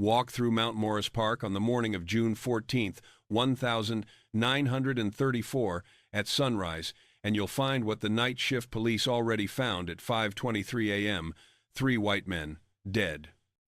Walk through Mount Morris Park on the morning of June 14th, 1934, at sunrise, and you'll find what the night shift police already found at 5:23 a.m., 3 white men, dead,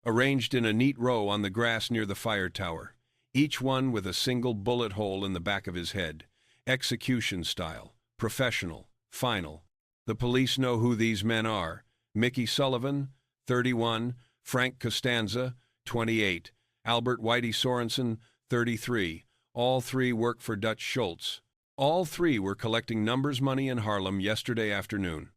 arranged in a neat row on the grass near the fire tower, each one with a single bullet hole in the back of his head. Execution style, professional, final. The police know who these men are. Mickey Sullivan, 31, Frank Costanza, 28, Albert Whitey Sorensen, 33. All 3 work for Dutch Schultz. All 3 were collecting numbers money in Harlem yesterday afternoon.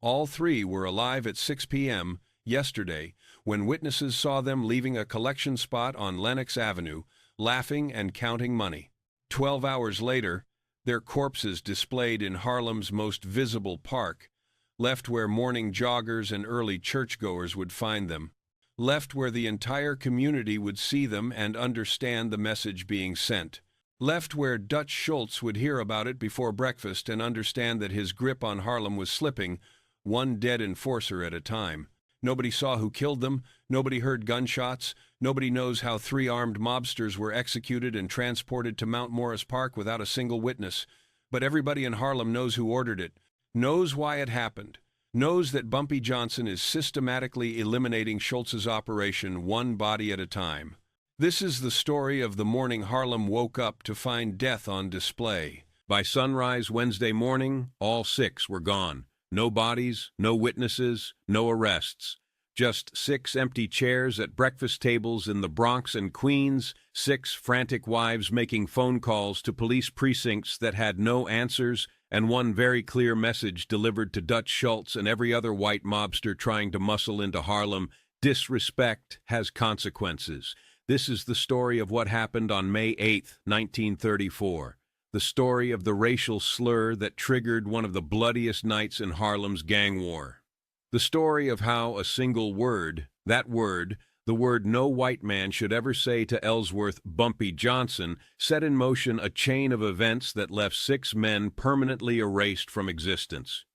All 3 were alive at 6 p.m. yesterday when witnesses saw them leaving a collection spot on Lenox Avenue, laughing and counting money. 12 hours later, their corpses displayed in Harlem's most visible park, left where morning joggers and early churchgoers would find them, left where the entire community would see them and understand the message being sent, left where Dutch Schultz would hear about it before breakfast and understand that his grip on Harlem was slipping, one dead enforcer at a time. Nobody saw who killed them, nobody heard gunshots, nobody knows how 3 armed mobsters were executed and transported to Mount Morris Park without a single witness. But everybody in Harlem knows who ordered it, knows why it happened, knows that Bumpy Johnson is systematically eliminating Schultz's operation one body at a time. This is the story of the morning Harlem woke up to find death on display. By sunrise Wednesday morning, all 6 were gone. No bodies, no witnesses, no arrests. Just 6 empty chairs at breakfast tables in the Bronx and Queens, 6 frantic wives making phone calls to police precincts that had no answers, and one very clear message delivered to Dutch Schultz and every other white mobster trying to muscle into Harlem: disrespect has consequences. This is the story of what happened on May 8, 1934. The story of the racial slur that triggered one of the bloodiest nights in Harlem's gang war. The story of how a single word, that word, the word no white man should ever say to Ellsworth Bumpy Johnson, set in motion a chain of events that left 6 men permanently erased from existence.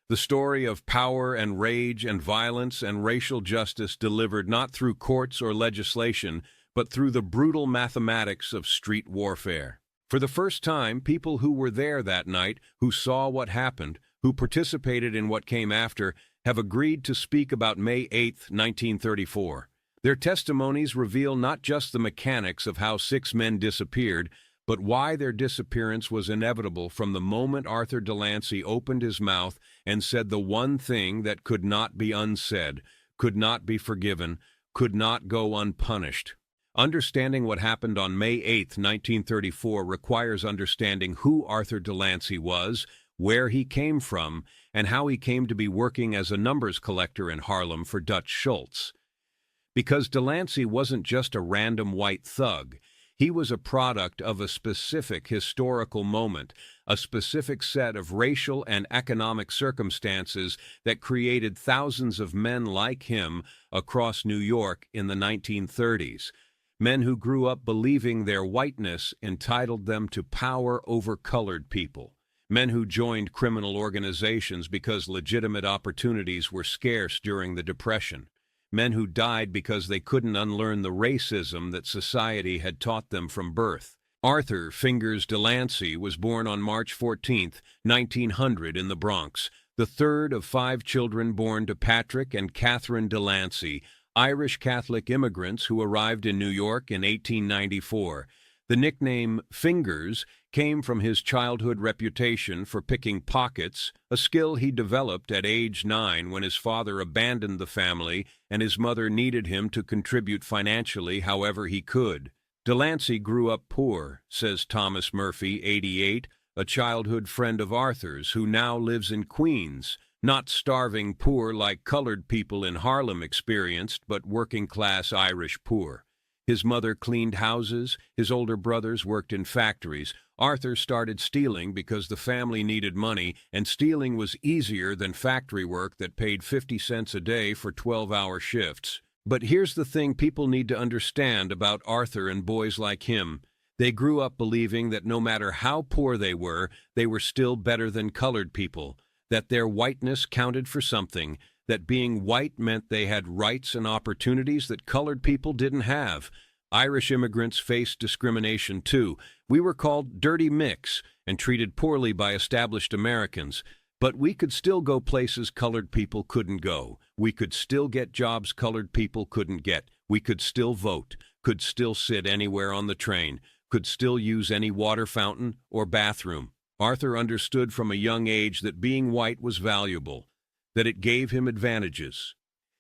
The story of power and rage and violence and racial justice delivered not through courts or legislation, but through the brutal mathematics of street warfare. For the first time, people who were there that night, who saw what happened, who participated in what came after, have agreed to speak about May 8, 1934. Their testimonies reveal not just the mechanics of how 6 men disappeared, but why their disappearance was inevitable from the moment Arthur Delancey opened his mouth and said the one thing that could not be unsaid, could not be forgiven, could not go unpunished. Understanding what happened on May 8, 1934 requires understanding who Arthur Delancey was, where he came from, and how he came to be working as a numbers collector in Harlem for Dutch Schultz. Because Delancey wasn't just a random white thug, he was a product of a specific historical moment, a specific set of racial and economic circumstances that created thousands of men like him across New York in the 1930s. Men who grew up believing their whiteness entitled them to power over colored people. Men who joined criminal organizations because legitimate opportunities were scarce during the Depression. Men who died because they couldn't unlearn the racism that society had taught them from birth. Arthur Fingers Delancey was born on March 14, 1900 in the Bronx, the 3rd of 5 children born to Patrick and Catherine Delancey, Irish Catholic immigrants who arrived in New York in 1894. The nickname Fingers came from his childhood reputation for picking pockets, a skill he developed at age 9 when his father abandoned the family and his mother needed him to contribute financially however he could. Delancey grew up poor, says Thomas Murphy, 88, a childhood friend of Arthur's who now lives in Queens. Not starving poor like colored people in Harlem experienced, but working-class Irish poor. His mother cleaned houses, his older brothers worked in factories. Arthur started stealing because the family needed money, and stealing was easier than factory work that paid 50 cents a day for 12-hour shifts. But here's the thing people need to understand about Arthur and boys like him. They grew up believing that no matter how poor they were still better than colored people, that their whiteness counted for something, that being white meant they had rights and opportunities that colored people didn't have. Irish immigrants faced discrimination too. We were called dirty mix and treated poorly by established Americans. But we could still go places colored people couldn't go. We could still get jobs colored people couldn't get. We could still vote, could still sit anywhere on the train, could still use any water fountain or bathroom. Arthur understood from a young age that being white was valuable, that it gave him advantages.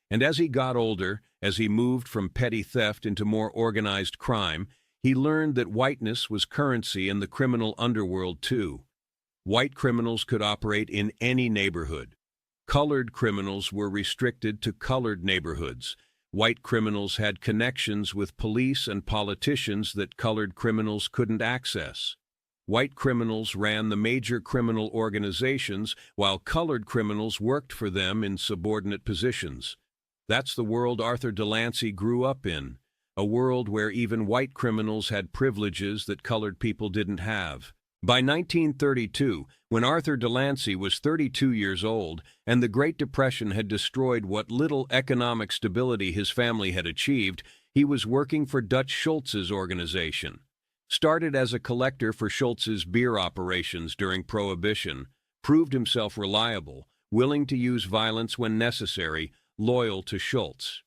And as he got older, as he moved from petty theft into more organized crime, he learned that whiteness was currency in the criminal underworld too. White criminals could operate in any neighborhood. Colored criminals were restricted to colored neighborhoods. White criminals had connections with police and politicians that colored criminals couldn't access. White criminals ran the major criminal organizations, while colored criminals worked for them in subordinate positions. That's the world Arthur Delancey grew up in, a world where even white criminals had privileges that colored people didn't have. By 1932, when Arthur Delancey was 32 years old and the Great Depression had destroyed what little economic stability his family had achieved, he was working for Dutch Schultz's organization. Started as a collector for Schultz's beer operations during Prohibition, proved himself reliable, willing to use violence when necessary, loyal to Schultz.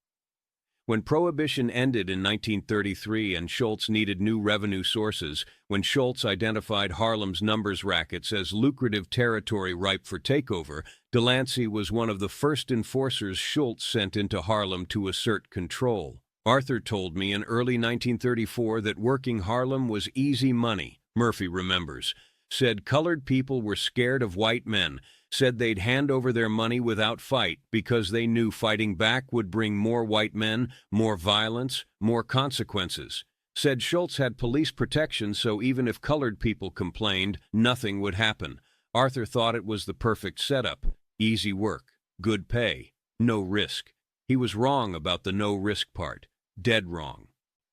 When Prohibition ended in 1933 and Schultz needed new revenue sources, when Schultz identified Harlem's numbers rackets as lucrative territory ripe for takeover, Delancey was one of the first enforcers Schultz sent into Harlem to assert control. Arthur told me in early 1934 that working Harlem was easy money, Murphy remembers. Said colored people were scared of white men, said they'd hand over their money without fight because they knew fighting back would bring more white men, more violence, more consequences. Said Schultz had police protection, so even if colored people complained, nothing would happen. Arthur thought it was the perfect setup. Easy work, good pay, no risk. He was wrong about the no risk part. Dead wrong.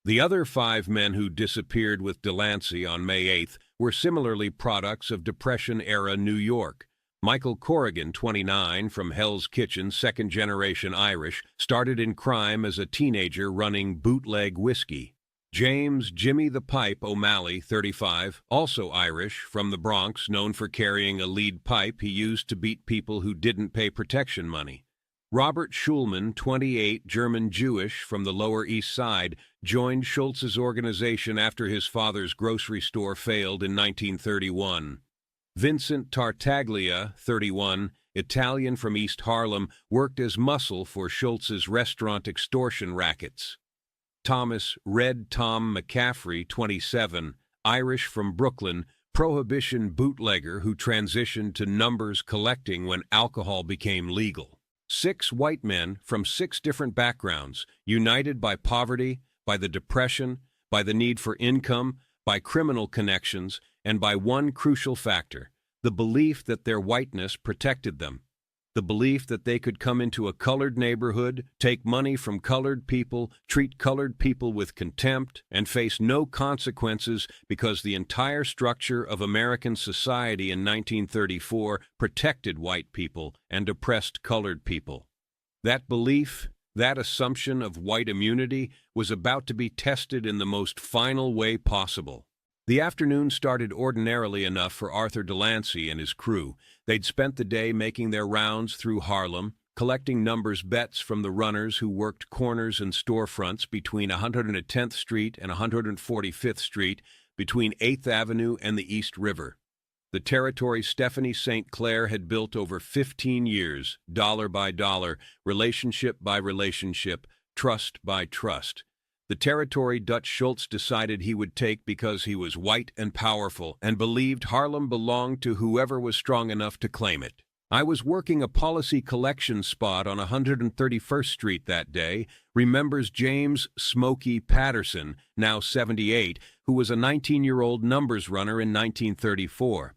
The other 5 men who disappeared with Delancey on May 8th were similarly products of Depression-era New York. Michael Corrigan, 29, from Hell's Kitchen, second-generation Irish, started in crime as a teenager running bootleg whiskey. James "Jimmy the Pipe" O'Malley, 35, also Irish, from the Bronx, known for carrying a lead pipe he used to beat people who didn't pay protection money. Robert Schulman, 28, German Jewish, from the Lower East Side, joined Schultz's organization after his father's grocery store failed in 1931. Vincent Tartaglia, 31, Italian from East Harlem, worked as muscle for Schultz's restaurant extortion rackets. Thomas "Red Tom" McCaffrey, 27, Irish from Brooklyn, Prohibition bootlegger who transitioned to numbers collecting when alcohol became legal. 6 white men from 6 different backgrounds, united by poverty, by the Depression, by the need for income, by criminal connections, and by one crucial factor, the belief that their whiteness protected them. The belief that they could come into a colored neighborhood, take money from colored people, treat colored people with contempt, and face no consequences because the entire structure of American society in 1934 protected white people and oppressed colored people. That belief, that assumption of white immunity, was about to be tested in the most final way possible. The afternoon started ordinarily enough for Arthur Delancey and his crew. They'd spent the day making their rounds through Harlem, collecting numbers bets from the runners who worked corners and storefronts between 110th Street and 145th Street, between 8th Avenue and the East River. The territory Stephanie St. Clair had built over 15 years, dollar by dollar, relationship by relationship, trust by trust. The territory Dutch Schultz decided he would take because he was white and powerful and believed Harlem belonged to whoever was strong enough to claim it. I was working a policy collection spot on 131st Street that day, remembers James "Smokey" Patterson, now 78, who was a 19-year-old numbers runner in 1934.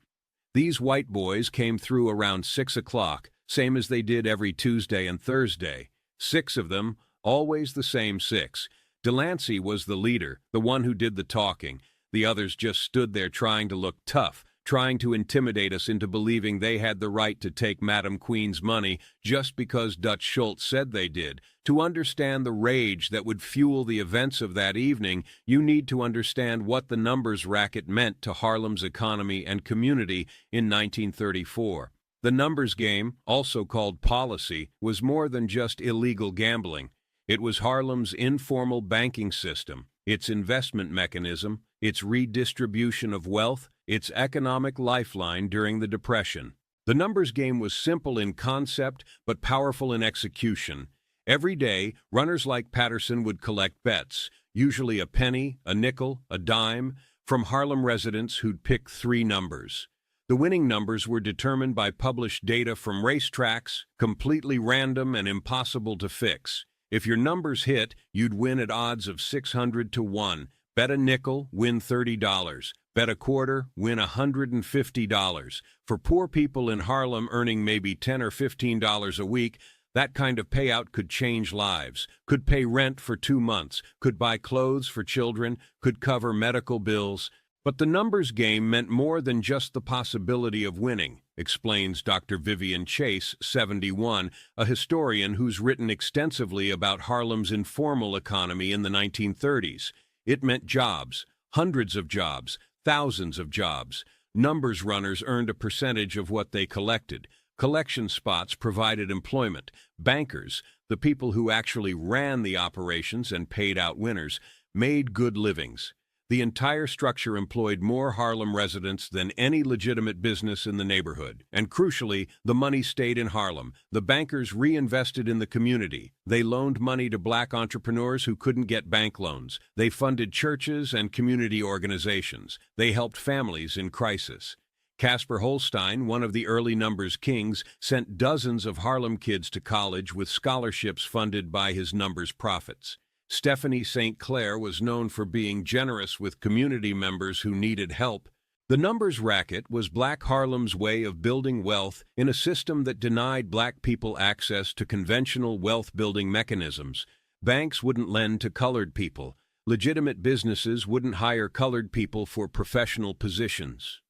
These white boys came through around 6 o'clock, same as they did every Tuesday and Thursday. 6 of them, always the same 6. Delancey was the leader, the one who did the talking. The others just stood there trying to look tough, trying to intimidate us into believing they had the right to take Madam Queen's money just because Dutch Schultz said they did. To understand the rage that would fuel the events of that evening, you need to understand what the numbers racket meant to Harlem's economy and community in 1934. The numbers game, also called policy, was more than just illegal gambling. It was Harlem's informal banking system, its investment mechanism, its redistribution of wealth, its economic lifeline during the Depression. The numbers game was simple in concept but powerful in execution. Every day, runners like Patterson would collect bets, usually a penny, a nickel, a dime, from Harlem residents who'd pick 3 numbers. The winning numbers were determined by published data from racetracks, completely random and impossible to fix. If your numbers hit, you'd win at odds of 600 to 1. Bet a nickel, win $30. Bet a quarter, win $150. For poor people in Harlem earning maybe $10 or $15 a week, that kind of payout could change lives, could pay rent for 2 months, could buy clothes for children, could cover medical bills. But the numbers game meant more than just the possibility of winning, explains Dr. Vivian Chase, 71, a historian who's written extensively about Harlem's informal economy in the 1930s. It meant jobs, hundreds of jobs, thousands of jobs. Numbers runners earned a percentage of what they collected. Collection spots provided employment. Bankers, the people who actually ran the operations and paid out winners, made good livings. The entire structure employed more Harlem residents than any legitimate business in the neighborhood. And crucially, the money stayed in Harlem. The bankers reinvested in the community. They loaned money to black entrepreneurs who couldn't get bank loans. They funded churches and community organizations. They helped families in crisis. Casper Holstein, one of the early numbers kings, sent dozens of Harlem kids to college with scholarships funded by his numbers profits. Stephanie St. Clair was known for being generous with community members who needed help. The numbers racket was Black Harlem's way of building wealth in a system that denied black people access to conventional wealth-building mechanisms. Banks wouldn't lend to colored people. Legitimate businesses wouldn't hire colored people for professional positions.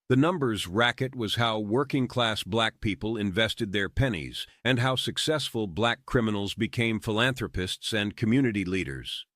The numbers racket was how working-class black people invested their pennies and how successful black criminals became philanthropists and community leaders.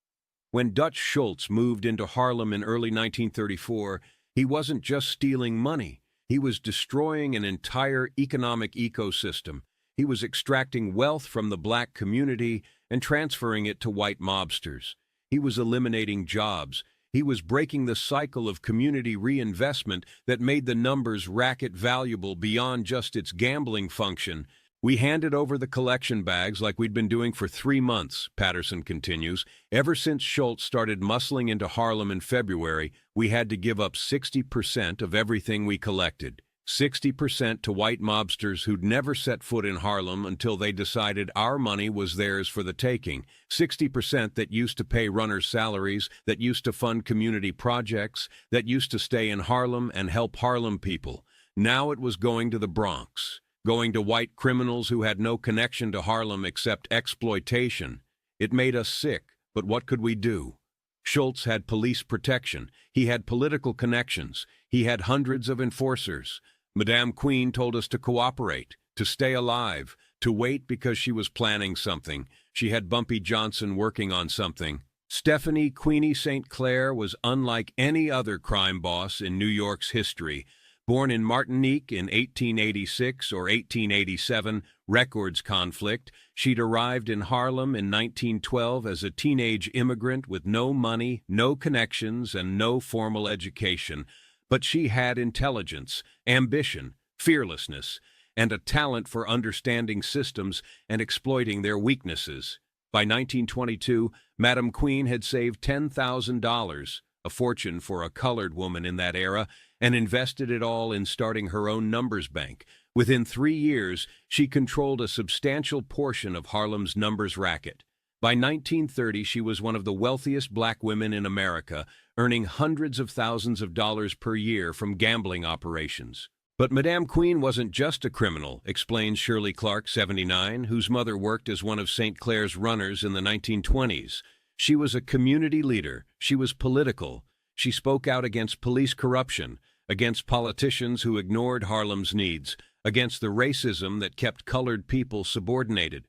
When Dutch Schultz moved into Harlem in early 1934, he wasn't just stealing money. He was destroying an entire economic ecosystem. He was extracting wealth from the black community and transferring it to white mobsters. He was eliminating jobs. He was breaking the cycle of community reinvestment that made the numbers racket valuable beyond just its gambling function. We handed over the collection bags like we'd been doing for 3 months, Patterson continues. Ever since Schultz started muscling into Harlem in February, we had to give up 60% of everything we collected. 60% to white mobsters who'd never set foot in Harlem until they decided our money was theirs for the taking. 60% that used to pay runners' salaries, that used to fund community projects, that used to stay in Harlem and help Harlem people. Now it was going to the Bronx, going to white criminals who had no connection to Harlem except exploitation. It made us sick, but what could we do? Schultz had police protection. He had political connections. He had hundreds of enforcers. Madame Queen told us to cooperate, to stay alive, to wait because she was planning something. She had Bumpy Johnson working on something. Stephanie Queenie St. Clair was unlike any other crime boss in New York's history. Born in Martinique in 1886 or 1887, records conflict, she'd arrived in Harlem in 1912 as a teenage immigrant with no money, no connections, and no formal education. But she had intelligence, ambition, fearlessness, and a talent for understanding systems and exploiting their weaknesses. By 1922, Madame Queen had saved $10,000, a fortune for a colored woman in that era, and invested it all in starting her own numbers bank. Within 3 years, she controlled a substantial portion of Harlem's numbers racket. By 1930, she was one of the wealthiest black women in America, earning hundreds of thousands of dollars per year from gambling operations. But Madame Queen wasn't just a criminal, explains Shirley Clark, 79, whose mother worked as one of St. Clair's runners in the 1920s. She was a community leader. She was political. She spoke out against police corruption. against politicians who ignored Harlem's needs, against the racism that kept colored people subordinated.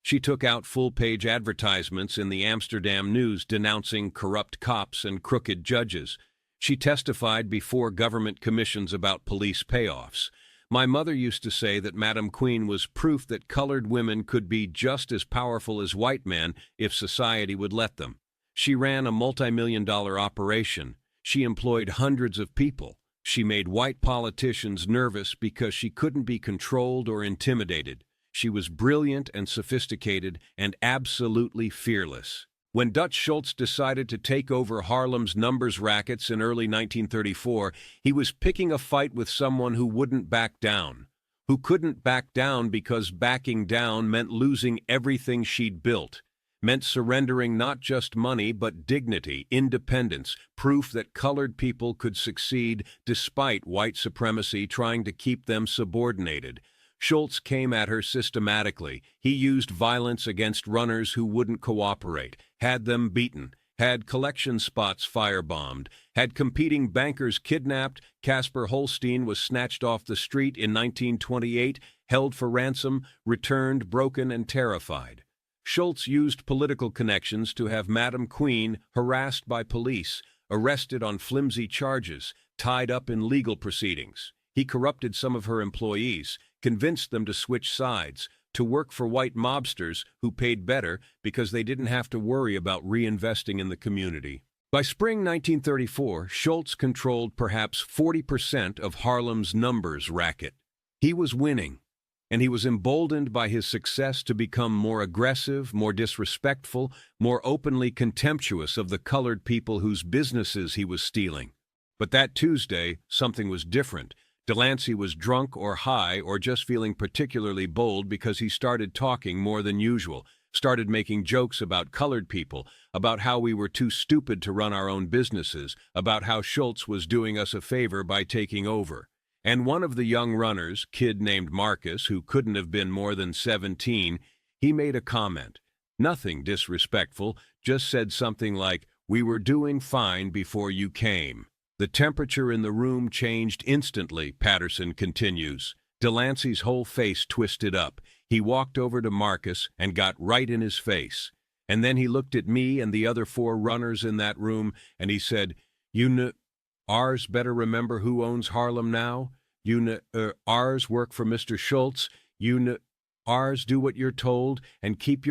She took out full-page advertisements in the Amsterdam News denouncing corrupt cops and crooked judges. She testified before government commissions about police payoffs. My mother used to say that Madam Queen was proof that colored women could be just as powerful as white men if society would let them. She ran a multi-million-dollar operation. She employed hundreds of people. She made white politicians nervous because she couldn't be controlled or intimidated. She was brilliant and sophisticated and absolutely fearless. When Dutch Schultz decided to take over Harlem's numbers rackets in early 1934, he was picking a fight with someone who wouldn't back down, who couldn't back down because backing down meant losing everything she'd built, meant surrendering not just money but dignity, independence, proof that colored people could succeed despite white supremacy trying to keep them subordinated. Schultz came at her systematically. He used violence against runners who wouldn't cooperate, had them beaten, had collection spots firebombed, had competing bankers kidnapped. Casper Holstein was snatched off the street in 1928, held for ransom, returned broken and terrified. Schultz used political connections to have Madam Queen harassed by police, arrested on flimsy charges, tied up in legal proceedings. He corrupted some of her employees, convinced them to switch sides, to work for white mobsters who paid better because they didn't have to worry about reinvesting in the community. By spring 1934, Schultz controlled perhaps 40% of Harlem's numbers racket. He was winning, and he was emboldened by his success to become more aggressive, more disrespectful, more openly contemptuous of the colored people whose businesses he was stealing. But that Tuesday, something was different. Delancey was drunk or high or just feeling particularly bold because he started talking more than usual, started making jokes about colored people, about how we were too stupid to run our own businesses, about how Schultz was doing us a favor by taking over. And one of the young runners, kid named Marcus, who couldn't have been more than 17, he made a comment. Nothing disrespectful, just said something like, "We were doing fine before you came." The temperature in the room changed instantly, Patterson continues. Delancey's whole face twisted up. He walked over to Marcus and got right in his face. And then he looked at me and the other 4 runners in that room, and he said, ours better remember who owns Harlem now? Ours work for Mr. Schultz? Ours do what you're told and keep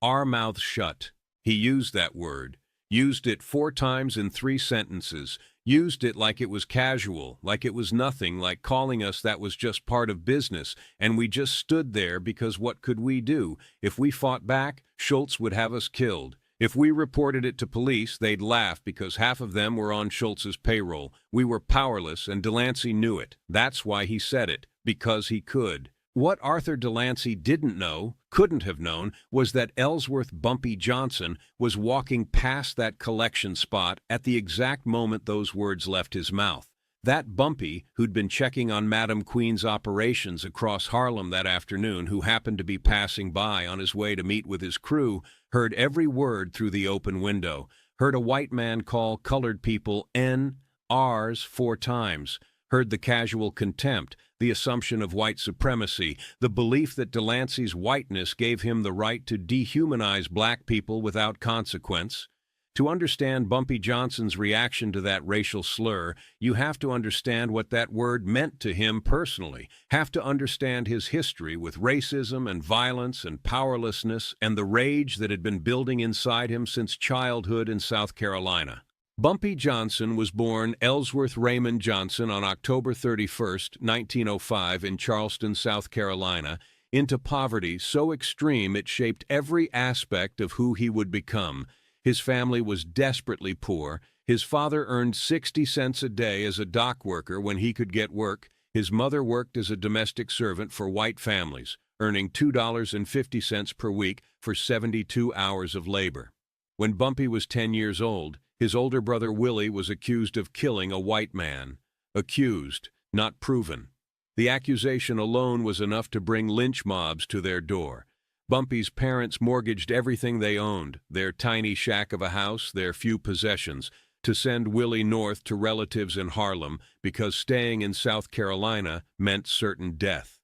our mouths shut." He used that word. Used it 4 times in 3 sentences. Used it like it was casual, like it was nothing, like calling us that was just part of business, and we just stood there because what could we do? If we fought back, Schultz would have us killed. If we reported it to police, they'd laugh because half of them were on Schultz's payroll. We were powerless, and Delancey knew it. That's why he said it, because he could. What Arthur Delancey didn't know, couldn't have known, was that Ellsworth Bumpy Johnson was walking past that collection spot at the exact moment those words left his mouth. That Bumpy, who'd been checking on Madam Queen's operations across Harlem that afternoon, who happened to be passing by on his way to meet with his crew, heard every word through the open window, heard a white man call colored people N.Rs 4 times, heard the casual contempt, the assumption of white supremacy, the belief that Delancey's whiteness gave him the right to dehumanize black people without consequence. To understand Bumpy Johnson's reaction to that racial slur, you have to understand what that word meant to him personally, have to understand his history with racism and violence and powerlessness and the rage that had been building inside him since childhood in South Carolina. Bumpy Johnson was born Ellsworth Raymond Johnson on October 31, 1905 in Charleston, South Carolina, into poverty so extreme it shaped every aspect of who he would become. His family was desperately poor. His father earned 60 cents a day as a dock worker when he could get work. His mother worked as a domestic servant for white families, earning $2.50 per week for 72 hours of labor. When Bumpy was 10 years old, his older brother Willie was accused of killing a white man. Accused, not proven. The accusation alone was enough to bring lynch mobs to their door. Bumpy's parents mortgaged everything they owned, their tiny shack of a house, their few possessions, to send Willie north to relatives in Harlem because staying in South Carolina meant certain death.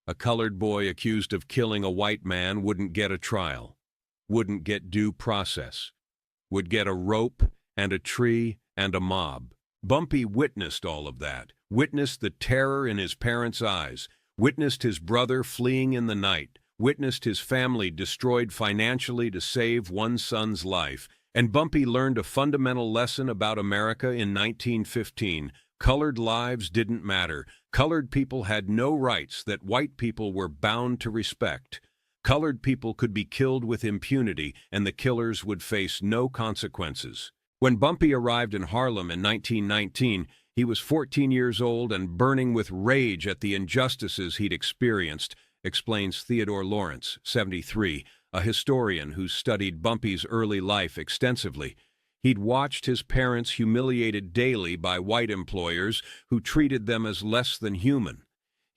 A colored boy accused of killing a white man wouldn't get a trial, wouldn't get due process, would get a rope and a tree and a mob. Bumpy witnessed all of that, witnessed the terror in his parents' eyes, witnessed his brother fleeing in the night, witnessed his family destroyed financially to save one son's life, and Bumpy learned a fundamental lesson about America in 1915. Colored lives didn't matter. Colored people had no rights that white people were bound to respect. Colored people could be killed with impunity, and the killers would face no consequences. When Bumpy arrived in Harlem in 1919, he was 14 years old and burning with rage at the injustices he'd experienced, explains Theodore Lawrence, 73, a historian who studied Bumpy's early life extensively. He'd watched his parents humiliated daily by white employers who treated them as less than human.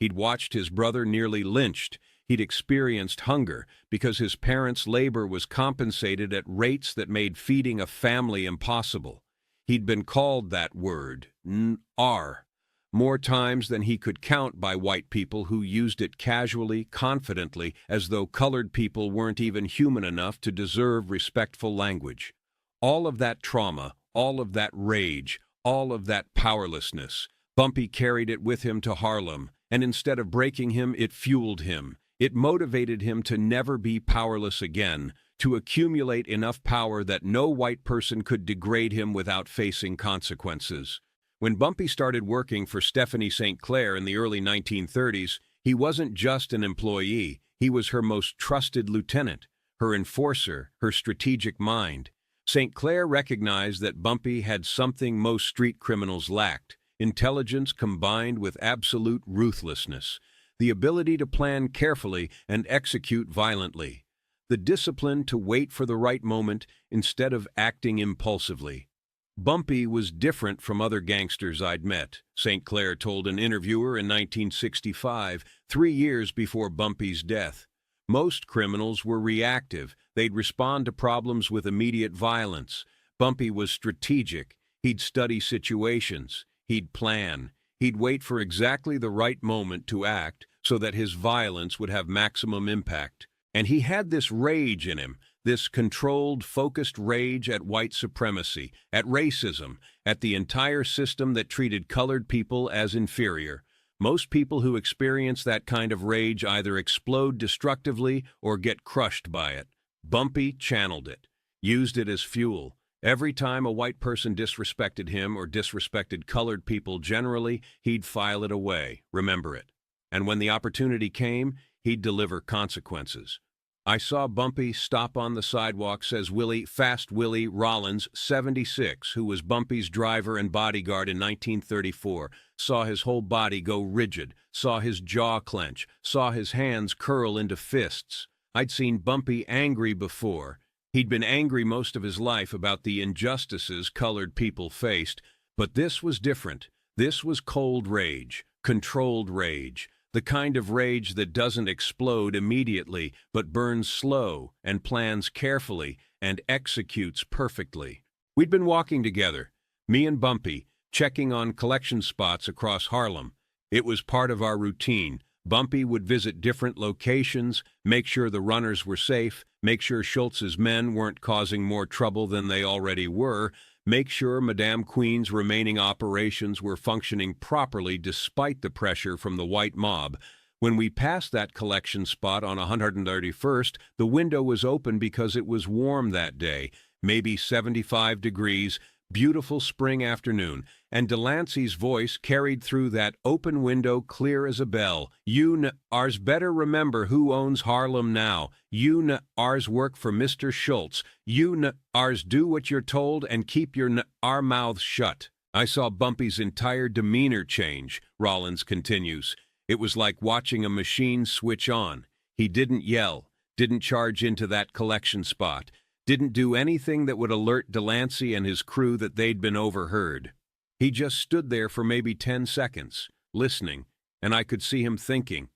He'd watched his brother nearly lynched. He'd experienced hunger because his parents' labor was compensated at rates that made feeding a family impossible. He'd been called that word, N-R, more times than he could count by white people who used it casually, confidently, as though colored people weren't even human enough to deserve respectful language. All of that trauma, all of that rage, all of that powerlessness, Bumpy carried it with him to Harlem, and instead of breaking him, it fueled him. It motivated him to never be powerless again, to accumulate enough power that no white person could degrade him without facing consequences. When Bumpy started working for Stephanie St. Clair in the early 1930s, he wasn't just an employee, he was her most trusted lieutenant, her enforcer, her strategic mind. St. Clair recognized that Bumpy had something most street criminals lacked: intelligence combined with absolute ruthlessness, the ability to plan carefully and execute violently, the discipline to wait for the right moment instead of acting impulsively. Bumpy was different from other gangsters I'd met, St. Clair told an interviewer in 1965, 3 years before Bumpy's death. Most criminals were reactive. They'd respond to problems with immediate violence. Bumpy was strategic. He'd study situations. He'd plan. He'd wait for exactly the right moment to act so that his violence would have maximum impact. And he had this rage in him, this controlled, focused rage at white supremacy, at racism, at the entire system that treated colored people as inferior. Most people who experience that kind of rage either explode destructively or get crushed by it. Bumpy channeled it, used it as fuel. Every time a white person disrespected him or disrespected colored people generally, he'd file it away, remember it. And when the opportunity came, he'd deliver consequences. I saw Bumpy stop on the sidewalk, says Fast Willie Rollins, 76, who was Bumpy's driver and bodyguard in 1934, saw his whole body go rigid, saw his jaw clench, saw his hands curl into fists. I'd seen Bumpy angry before. He'd been angry most of his life about the injustices colored people faced, but this was different. This was cold rage, controlled rage, the kind of rage that doesn't explode immediately, but burns slow and plans carefully and executes perfectly. We'd been walking together, me and Bumpy, checking on collection spots across Harlem. It was part of our routine. Bumpy would visit different locations, make sure the runners were safe, make sure Schultz's men weren't causing more trouble than they already were, make sure Madame Queen's remaining operations were functioning properly despite the pressure from the white mob. When we passed that collection spot on 131st, the window was open because it was warm that day, maybe 75 degrees, beautiful spring afternoon, and Delancey's voice carried through that open window clear as a bell. You ours better remember who owns Harlem now. You ours work for Mr. Schultz. You ours do what you're told and keep your our mouths shut. I saw Bumpy's entire demeanor change, Rollins continues. It was like watching a machine switch on. He didn't yell, didn't charge into that collection spot, didn't do anything that would alert Delancey and his crew that they'd been overheard. He just stood there for maybe 10 seconds, listening, and I could see him thinking,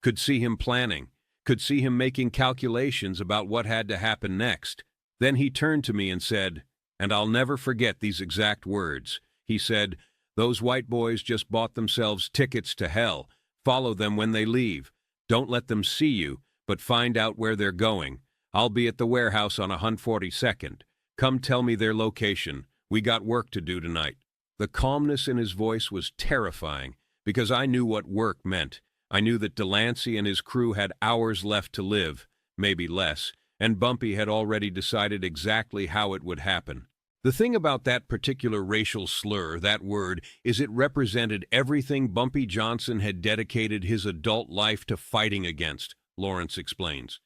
could see him planning, could see him making calculations about what had to happen next. Then he turned to me and said, And I'll never forget these exact words. He said, "Those white boys just bought themselves tickets to hell. Follow them when they leave. Don't let them see you, but find out where they're going. I'll be at the warehouse on 142nd. Come tell me their location. We got work to do tonight." The calmness in his voice was terrifying, because I knew what work meant. I knew that Delancey and his crew had hours left to live, maybe less, and Bumpy had already decided exactly how it would happen. The thing about that particular racial slur, that word, is it represented everything Bumpy Johnson had dedicated his adult life to fighting against, Lawrence explains.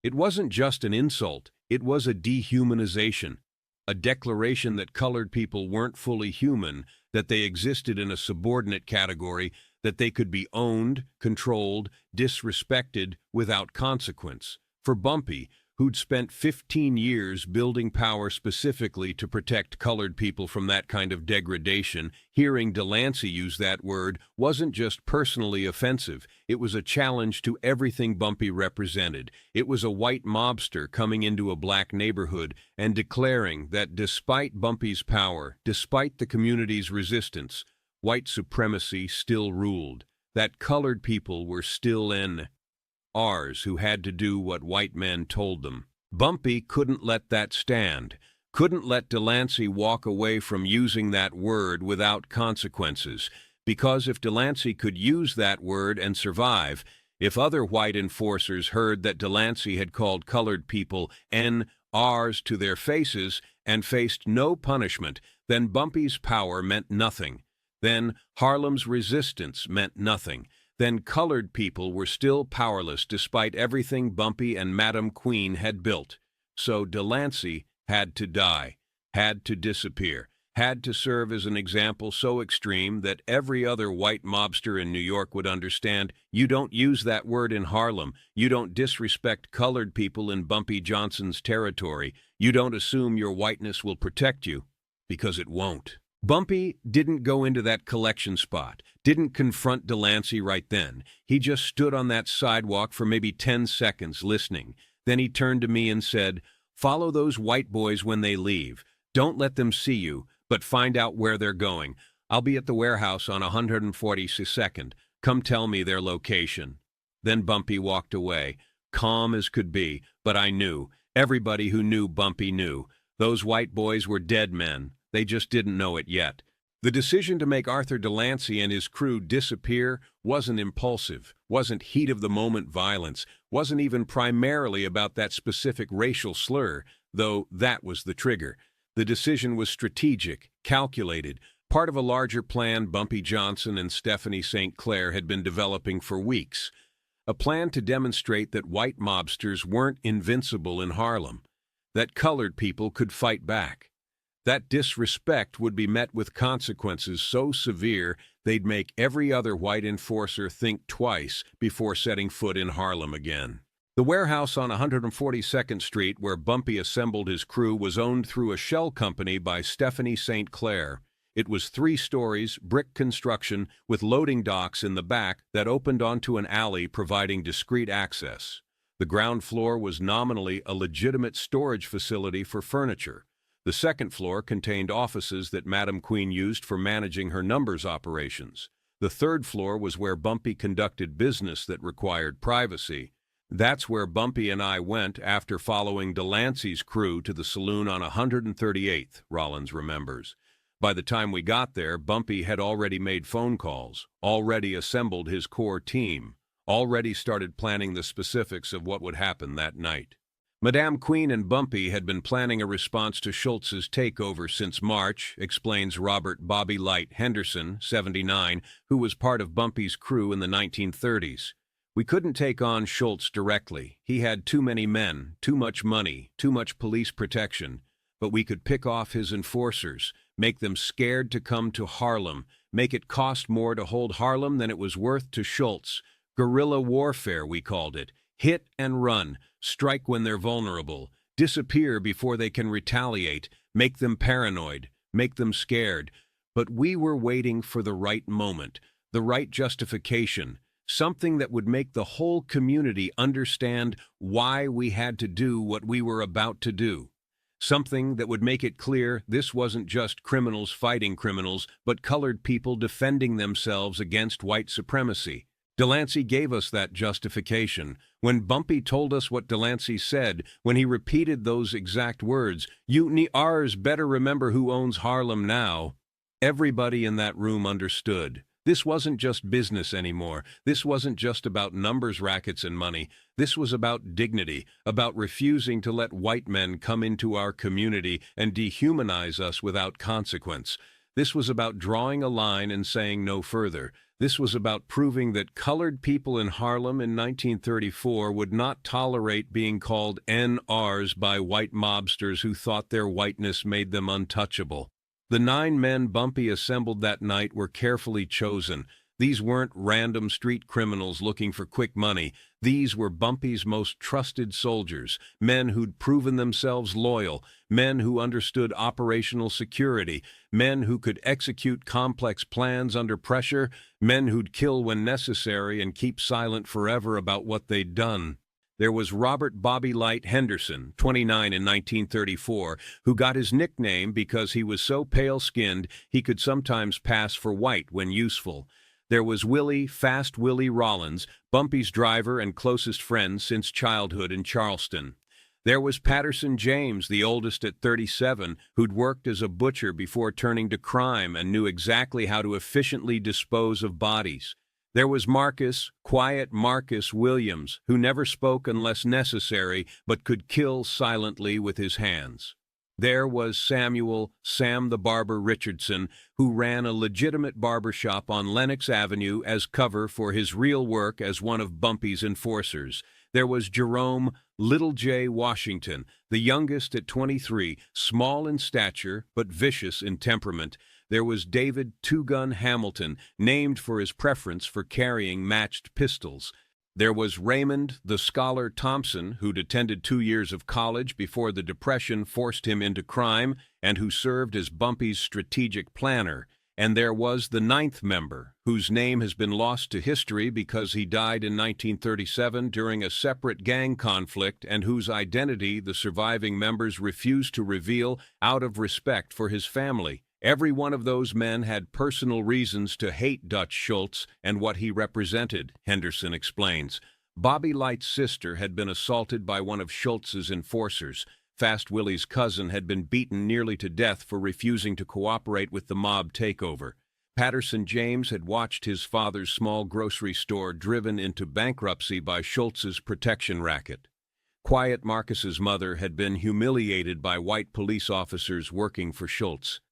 It wasn't just an insult, it was a dehumanization, a declaration that colored people weren't fully human, that they existed in a subordinate category, that they could be owned, controlled, disrespected without consequence. For Bumpy, who'd spent 15 years building power specifically to protect colored people from that kind of degradation, hearing Delancey use that word wasn't just personally offensive. It was a challenge to everything Bumpy represented. It was a white mobster coming into a black neighborhood and declaring that despite Bumpy's power, despite the community's resistance, white supremacy still ruled, that colored people were still ours who had to do what white men told them. Bumpy couldn't let that stand, couldn't let Delancey walk away from using that word without consequences, because if Delancey could use that word and survive, if other white enforcers heard that Delancey had called colored people ours to their faces and faced no punishment, then Bumpy's power meant nothing. Then Harlem's resistance meant nothing. Then colored people were still powerless despite everything Bumpy and Madam Queen had built. So Delancey had to die, had to disappear, had to serve as an example so extreme that every other white mobster in New York would understand, you don't use that word in Harlem, you don't disrespect colored people in Bumpy Johnson's territory, you don't assume your whiteness will protect you, because it won't. Bumpy didn't go into that collection spot, didn't confront Delancey right then. He just stood on that sidewalk for maybe 10 seconds listening. Then he turned to me and said, "Follow those white boys when they leave. Don't let them see you, but find out where they're going. I'll be at the warehouse on 142nd. Come tell me their location." Then Bumpy walked away, calm as could be, but I knew. Everybody who knew Bumpy knew. Those white boys were dead men. They just didn't know it yet. The decision to make Arthur Delancey and his crew disappear wasn't impulsive, wasn't heat-of-the-moment violence, wasn't even primarily about that specific racial slur, though that was the trigger. The decision was strategic, calculated, part of a larger plan Bumpy Johnson and Stephanie St. Clair had been developing for weeks. A plan to demonstrate that white mobsters weren't invincible in Harlem, that colored people could fight back. That disrespect would be met with consequences so severe they'd make every other white enforcer think twice before setting foot in Harlem again. The warehouse on 142nd Street where Bumpy assembled his crew was owned through a shell company by Stephanie St. Clair. It was 3 stories, brick construction, with loading docks in the back that opened onto an alley providing discreet access. The ground floor was nominally a legitimate storage facility for furniture. The second floor contained offices that Madam Queen used for managing her numbers operations. The third floor was where Bumpy conducted business that required privacy. That's where Bumpy and I went after following Delancey's crew to the saloon on 138th, Rollins remembers. By the time we got there, Bumpy had already made phone calls, already assembled his core team, already started planning the specifics of what would happen that night. Madame Queen and Bumpy had been planning a response to Schultz's takeover since March, explains Robert Bobby Light Henderson, 79, who was part of Bumpy's crew in the 1930s. We couldn't take on Schultz directly. He had too many men, too much money, too much police protection. But we could pick off his enforcers, make them scared to come to Harlem, make it cost more to hold Harlem than it was worth to Schultz. Guerrilla warfare, we called it. Hit and run, strike when they're vulnerable, disappear before they can retaliate, make them paranoid, make them scared. But we were waiting for the right moment, the right justification, something that would make the whole community understand why we had to do what we were about to do. Something that would make it clear this wasn't just criminals fighting criminals, but colored people defending themselves against white supremacy. Delancey gave us that justification. When Bumpy told us what Delancey said, when he repeated those exact words, "You ours better remember who owns Harlem now," everybody in that room understood. This wasn't just business anymore. This wasn't just about numbers, rackets, and money. This was about dignity, about refusing to let white men come into our community and dehumanize us without consequence. This was about drawing a line and saying no further. This was about proving that colored people in Harlem in 1934 would not tolerate being called NRs by white mobsters who thought their whiteness made them untouchable. The 9 men Bumpy assembled that night were carefully chosen. These weren't random street criminals looking for quick money. These were Bumpy's most trusted soldiers, men who'd proven themselves loyal, men who understood operational security, men who could execute complex plans under pressure, men who'd kill when necessary and keep silent forever about what they'd done. There was Robert "Bobby Light" Henderson, 29 in 1934, who got his nickname because he was so pale-skinned he could sometimes pass for white when useful. There was Willie "Fast Willie" Rollins, Bumpy's driver and closest friend since childhood in Charleston. There was Patterson James, the oldest at 37, who'd worked as a butcher before turning to crime and knew exactly how to efficiently dispose of bodies. There was Marcus, quiet Marcus Williams, who never spoke unless necessary, but could kill silently with his hands. There was Samuel "Sam the Barber" Richardson, who ran a legitimate barbershop on Lenox Avenue as cover for his real work as one of Bumpy's enforcers. There was Jerome "Little J" Washington, the youngest at 23, small in stature but vicious in temperament. There was David "Two Gun" Hamilton, named for his preference for carrying matched pistols. There was Raymond "the Scholar" Thompson, who'd attended 2 years of college before the Depression forced him into crime and who served as Bumpy's strategic planner. And there was the 9th member, whose name has been lost to history because he died in 1937 during a separate gang conflict and whose identity the surviving members refused to reveal out of respect for his family. Every one of those men had personal reasons to hate Dutch Schultz and what he represented, Henderson explains. Bobby Light's sister had been assaulted by one of Schultz's enforcers. Fast Willie's cousin had been beaten nearly to death for refusing to cooperate with the mob takeover. Patterson James had watched his father's small grocery store driven into bankruptcy by Schultz's protection racket. Quiet Marcus's mother had been humiliated by white police officers working for Schultz.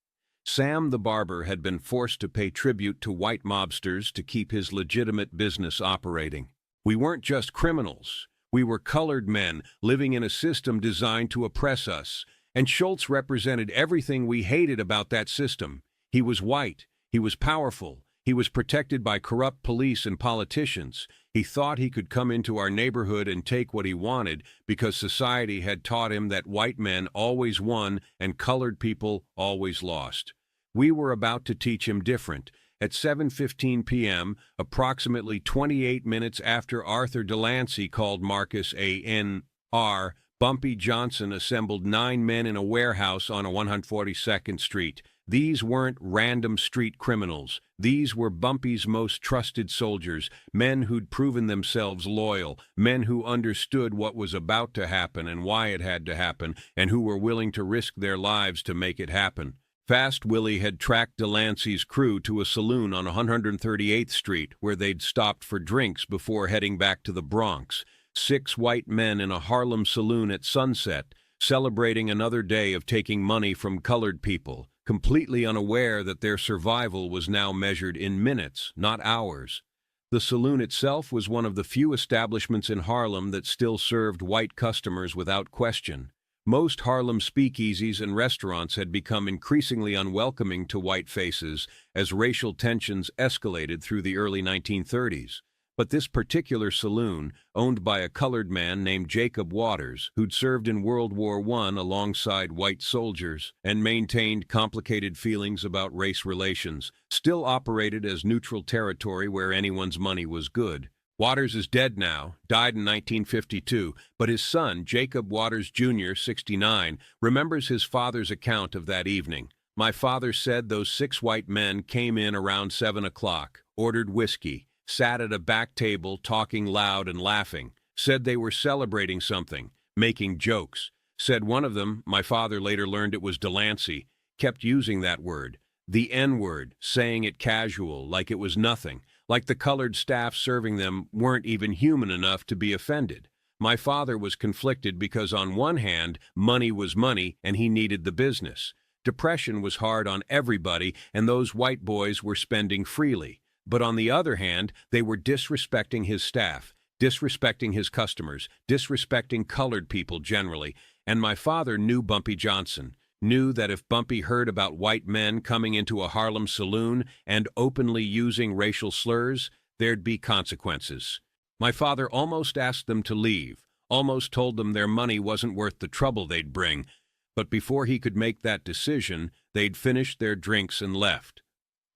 Sam the Barber had been forced to pay tribute to white mobsters to keep his legitimate business operating. We weren't just criminals. We were colored men living in a system designed to oppress us, and Schultz represented everything we hated about that system. He was white, he was powerful, he was protected by corrupt police and politicians. He thought he could come into our neighborhood and take what he wanted because society had taught him that white men always won and colored people always lost. We were about to teach him different. At 7:15 p.m., approximately 28 minutes after Arthur Delancey called Marcus a N.R., Bumpy Johnson assembled 9 men in a warehouse on 142nd Street. These weren't random street criminals. These were Bumpy's most trusted soldiers, men who'd proven themselves loyal, men who understood what was about to happen and why it had to happen, and who were willing to risk their lives to make it happen. Fast Willie had tracked Delancey's crew to a saloon on 138th Street where they'd stopped for drinks before heading back to the Bronx. 6 white men in a Harlem saloon at sunset, celebrating another day of taking money from colored people, completely unaware that their survival was now measured in minutes, not hours. The saloon itself was one of the few establishments in Harlem that still served white customers without question. Most Harlem speakeasies and restaurants had become increasingly unwelcoming to white faces as racial tensions escalated through the early 1930s. But this particular saloon, owned by a colored man named Jacob Waters, who'd served in World War I alongside white soldiers and maintained complicated feelings about race relations, still operated as neutral territory where anyone's money was good. Waters is dead now, died in 1952, but his son, Jacob Waters Jr., 69, remembers his father's account of that evening. My father said those 6 white men came in around 7 o'clock, ordered whiskey, sat at a back table talking loud and laughing, said they were celebrating something, making jokes, said one of them, my father later learned it was Delancey, kept using that word, the N-word, saying it casual, like it was nothing, like the colored staff serving them weren't even human enough to be offended. My father was conflicted because on one hand, money was money and he needed the business. Depression was hard on everybody and those white boys were spending freely. But on the other hand, they were disrespecting his staff, disrespecting his customers, disrespecting colored people generally, and my father knew Bumpy Johnson, knew that if Bumpy heard about white men coming into a Harlem saloon and openly using racial slurs, there'd be consequences. My father almost asked them to leave, almost told them their money wasn't worth the trouble they'd bring, but before he could make that decision, they'd finished their drinks and left.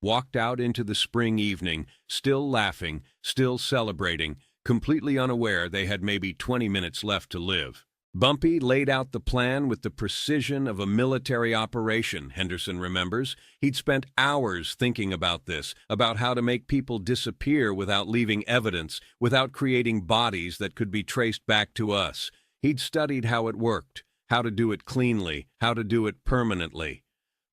Walked out into the spring evening, still laughing, still celebrating, completely unaware they had maybe 20 minutes left to live. Bumpy laid out the plan with the precision of a military operation, Henderson remembers. He'd spent hours thinking about this, about how to make people disappear without leaving evidence, without creating bodies that could be traced back to us. He'd studied how it worked, how to do it cleanly, how to do it permanently.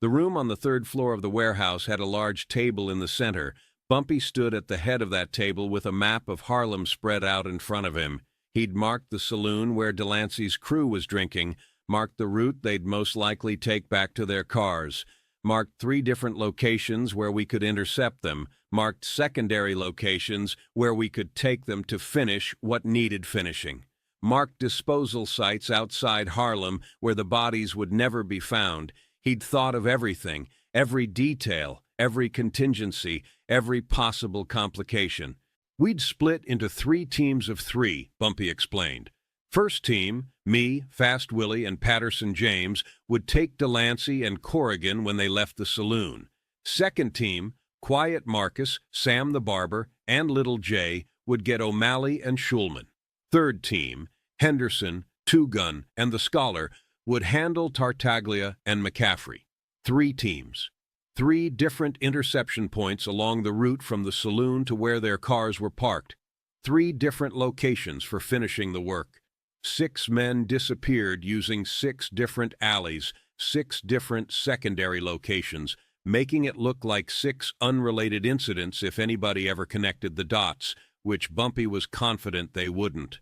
The room on the 3rd floor of the warehouse had a large table in the center. Bumpy stood at the head of that table with a map of Harlem spread out in front of him. He'd marked the saloon where Delancey's crew was drinking, marked the route they'd most likely take back to their cars, marked 3 different locations where we could intercept them, marked secondary locations where we could take them to finish what needed finishing, marked disposal sites outside Harlem where the bodies would never be found. He'd thought of everything, every detail, every contingency, every possible complication. We'd split into 3 teams of 3, Bumpy explained. First team, me, Fast Willie, and Patterson James, would take Delancey and Corrigan when they left the saloon. Second team, Quiet Marcus, Sam the Barber, and Little J, would get O'Malley and Schulman. Third team, Henderson, Two Gun, and the Scholar, would handle Tartaglia and McCaffrey. 3 teams. 3 different interception points along the route from the saloon to where their cars were parked. 3 different locations for finishing the work. 6 men disappeared using 6 different alleys, 6 different secondary locations, making it look like 6 unrelated incidents if anybody ever connected the dots, which Bumpy was confident they wouldn't.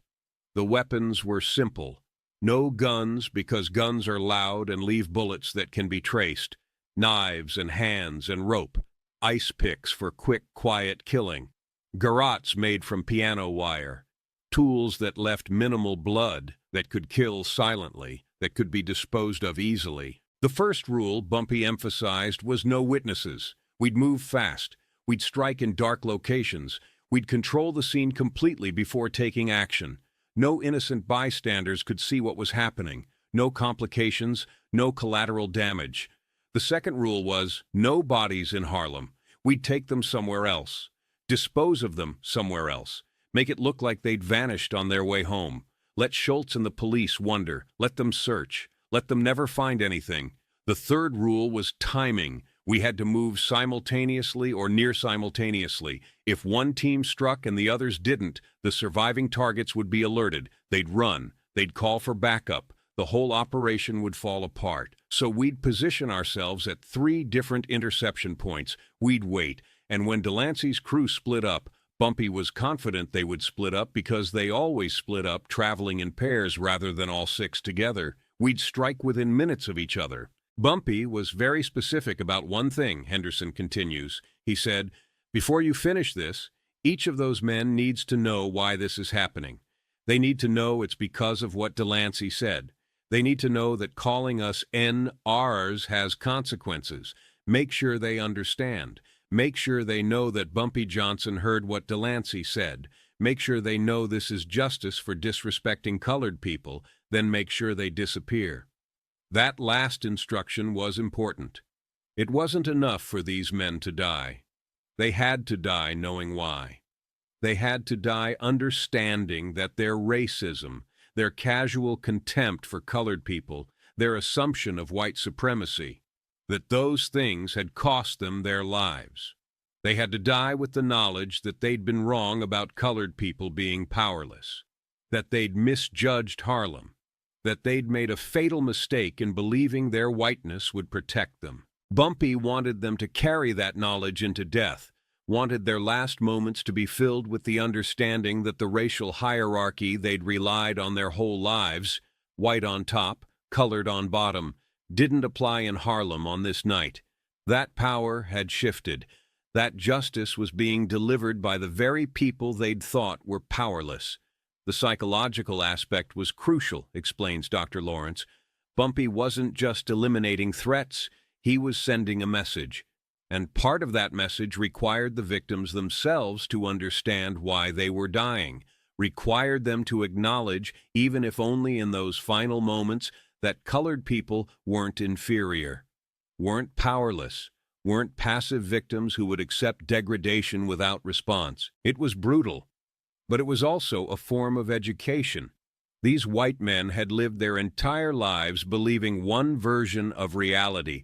The weapons were simple. No guns, because guns are loud and leave bullets that can be traced. Knives and hands and rope, ice picks for quick, quiet killing, garrotes made from piano wire, tools that left minimal blood, that could kill silently, that could be disposed of easily. The first rule, Bumpy emphasized, was no witnesses. We'd move fast. We'd strike in dark locations. We'd control the scene completely before taking action. No innocent bystanders could see what was happening. No complications, no collateral damage. The second rule was, no bodies in Harlem. We'd take them somewhere else. Dispose of them somewhere else. Make it look like they'd vanished on their way home. Let Schultz and the police wonder. Let them search. Let them never find anything. The third rule was timing. We had to move simultaneously or near simultaneously. If one team struck and the others didn't, the surviving targets would be alerted. They'd run. They'd call for backup. The whole operation would fall apart. So we'd position ourselves at 3 different interception points. We'd wait, and when Delancey's crew split up, Bumpy was confident they would split up because they always split up traveling in pairs rather than all 6 together. We'd strike within minutes of each other. Bumpy was very specific about one thing, Henderson continues. He said, before you finish this, each of those men needs to know why this is happening. They need to know it's because of what Delancey said. They need to know that calling us NRs has consequences. Make sure they understand. Make sure they know that Bumpy Johnson heard what Delancey said. Make sure they know this is justice for disrespecting colored people. Then make sure they disappear. That last instruction was important. It wasn't enough for these men to die. They had to die knowing why. They had to die understanding that their racism, their casual contempt for colored people, their assumption of white supremacy, that those things had cost them their lives. They had to die with the knowledge that they'd been wrong about colored people being powerless, that they'd misjudged Harlem, that they'd made a fatal mistake in believing their whiteness would protect them. Bumpy wanted them to carry that knowledge into death, wanted their last moments to be filled with the understanding that the racial hierarchy they'd relied on their whole lives, white on top, colored on bottom, didn't apply in Harlem on this night. That power had shifted. That justice was being delivered by the very people they'd thought were powerless. The psychological aspect was crucial, explains Dr. Lawrence. Bumpy wasn't just eliminating threats, he was sending a message. And part of that message required the victims themselves to understand why they were dying, required them to acknowledge, even if only in those final moments, that colored people weren't inferior, weren't powerless, weren't passive victims who would accept degradation without response. It was brutal, but it was also a form of education. These white men had lived their entire lives believing one version of reality,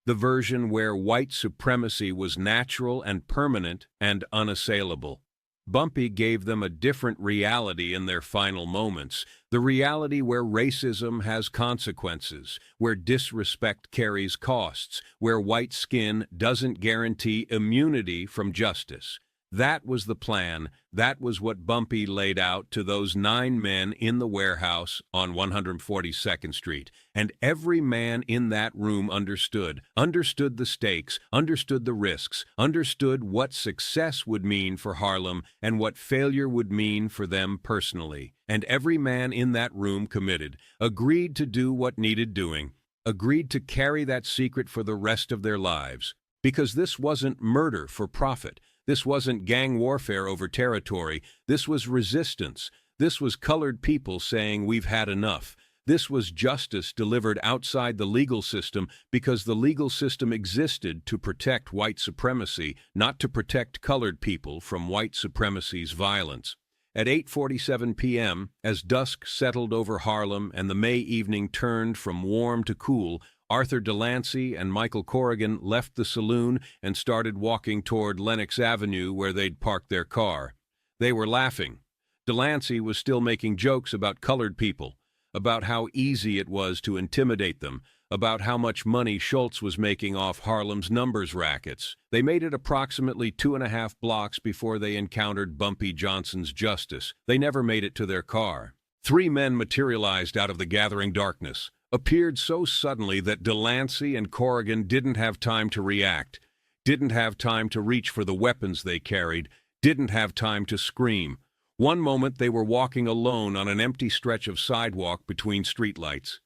the version where white supremacy was natural and permanent and unassailable. Bumpy gave them a different reality in their final moments, the reality where racism has consequences, where disrespect carries costs, where white skin doesn't guarantee immunity from justice. That was the plan. That was what Bumpy laid out to those 9 men in the warehouse on 142nd Street. And every man in that room understood the stakes, understood the risks, understood what success would mean for Harlem and what failure would mean for them personally. And every man in that room committed, agreed to do what needed doing, agreed to carry that secret for the rest of their lives. Because this wasn't murder for profit. This wasn't gang warfare over territory. This was resistance. This was colored people saying, "We've had enough." This was justice delivered outside the legal system because the legal system existed to protect white supremacy, not to protect colored people from white supremacy's violence. At 8:47 p.m., as dusk settled over Harlem and the May evening turned from warm to cool, Arthur Delancey and Michael Corrigan left the saloon and started walking toward Lenox Avenue where they'd parked their car. They were laughing. Delancey was still making jokes about colored people, about how easy it was to intimidate them, about how much money Schultz was making off Harlem's numbers rackets. They made it approximately 2.5 blocks before they encountered Bumpy Johnson's Justice. They never made it to their car. 3 men materialized out of the gathering darkness, appeared so suddenly that Delancey and Corrigan didn't have time to react, didn't have time to reach for the weapons they carried, didn't have time to scream. One moment they were walking alone on an empty stretch of sidewalk between streetlights.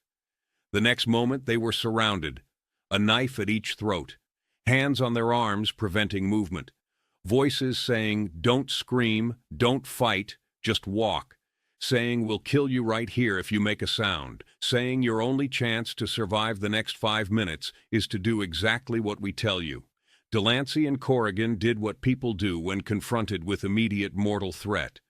The next moment they were surrounded, a knife at each throat, hands on their arms preventing movement, voices saying, "Don't scream, don't fight, just walk," saying, "We'll kill you right here if you make a sound," saying your only chance to survive the next 5 minutes is to do exactly what we tell you. Delancey and Corrigan did what people do when confronted with immediate mortal threat.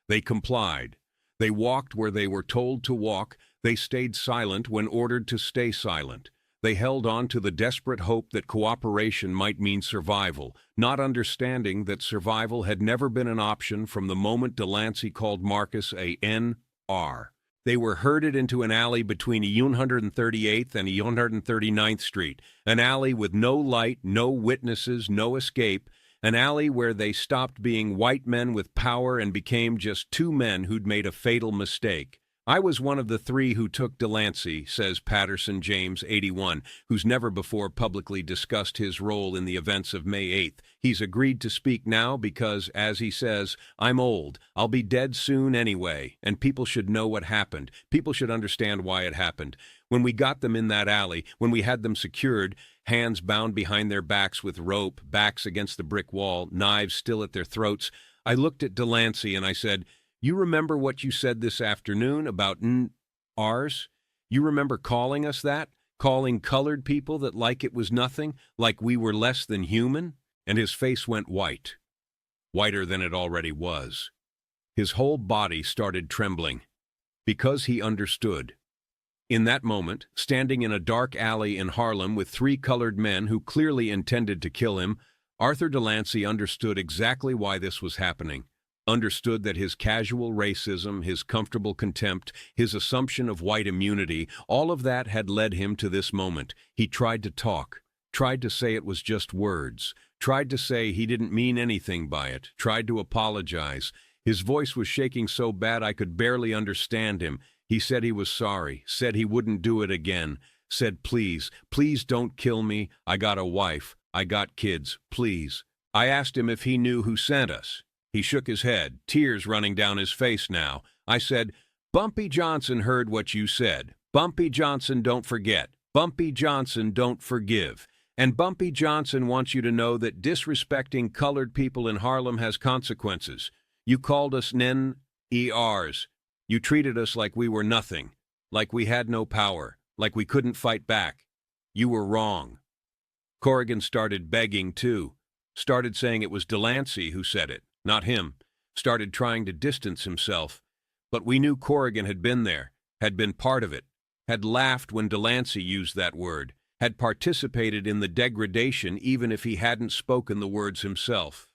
They complied. They walked where they were told to walk. They stayed silent when ordered to stay silent. They held on to the desperate hope that cooperation might mean survival, not understanding that survival had never been an option from the moment Delancey called Marcus a N.R. They were herded into an alley between 138th and 139th Street, an alley with no light, no witnesses, no escape, an alley where they stopped being white men with power and became just 2 men who'd made a fatal mistake. "I was one of the 3 who took Delancey," says Patterson James, 81, who's never before publicly discussed his role in the events of May 8th. He's agreed to speak now because, as he says, "I'm old. I'll be dead soon anyway, and people should know what happened. People should understand why it happened. When we got them in that alley, when we had them secured, hands bound behind their backs with rope, backs against the brick wall, knives still at their throats, I looked at Delancey and I said, 'You remember what you said this afternoon about ours? You remember calling us that? Calling colored people that like it was nothing, like we were less than human?' And his face went white. whiter than it already was. His whole body started trembling, because he understood. In that moment, standing in a dark alley in Harlem with 3 colored men who clearly intended to kill him, Arthur Delancey understood exactly why this was happening. Understood that his casual racism, his comfortable contempt, his assumption of white immunity, all of that had led him to this moment. He tried to talk, tried to say it was just words, tried to say he didn't mean anything by it, tried to apologize. His voice was shaking so bad I could barely understand him. He said he was sorry, said he wouldn't do it again, said, "Please, please don't kill me. I got a wife. I got kids. Please." I asked him if he knew who sent us. He shook his head, tears running down his face now. I said, "Bumpy Johnson heard what you said. Bumpy Johnson don't forget. Bumpy Johnson don't forgive. And Bumpy Johnson wants you to know that disrespecting colored people in Harlem has consequences. You called us nen-ers. You treated us like we were nothing, like we had no power, like we couldn't fight back. You were wrong." Corrigan started begging, too. Started saying it was Delancey who said it, not him. Started trying to distance himself. But we knew Corrigan had been there, had been part of it, had laughed when Delancey used that word, had participated in the degradation even if he hadn't spoken the words himself.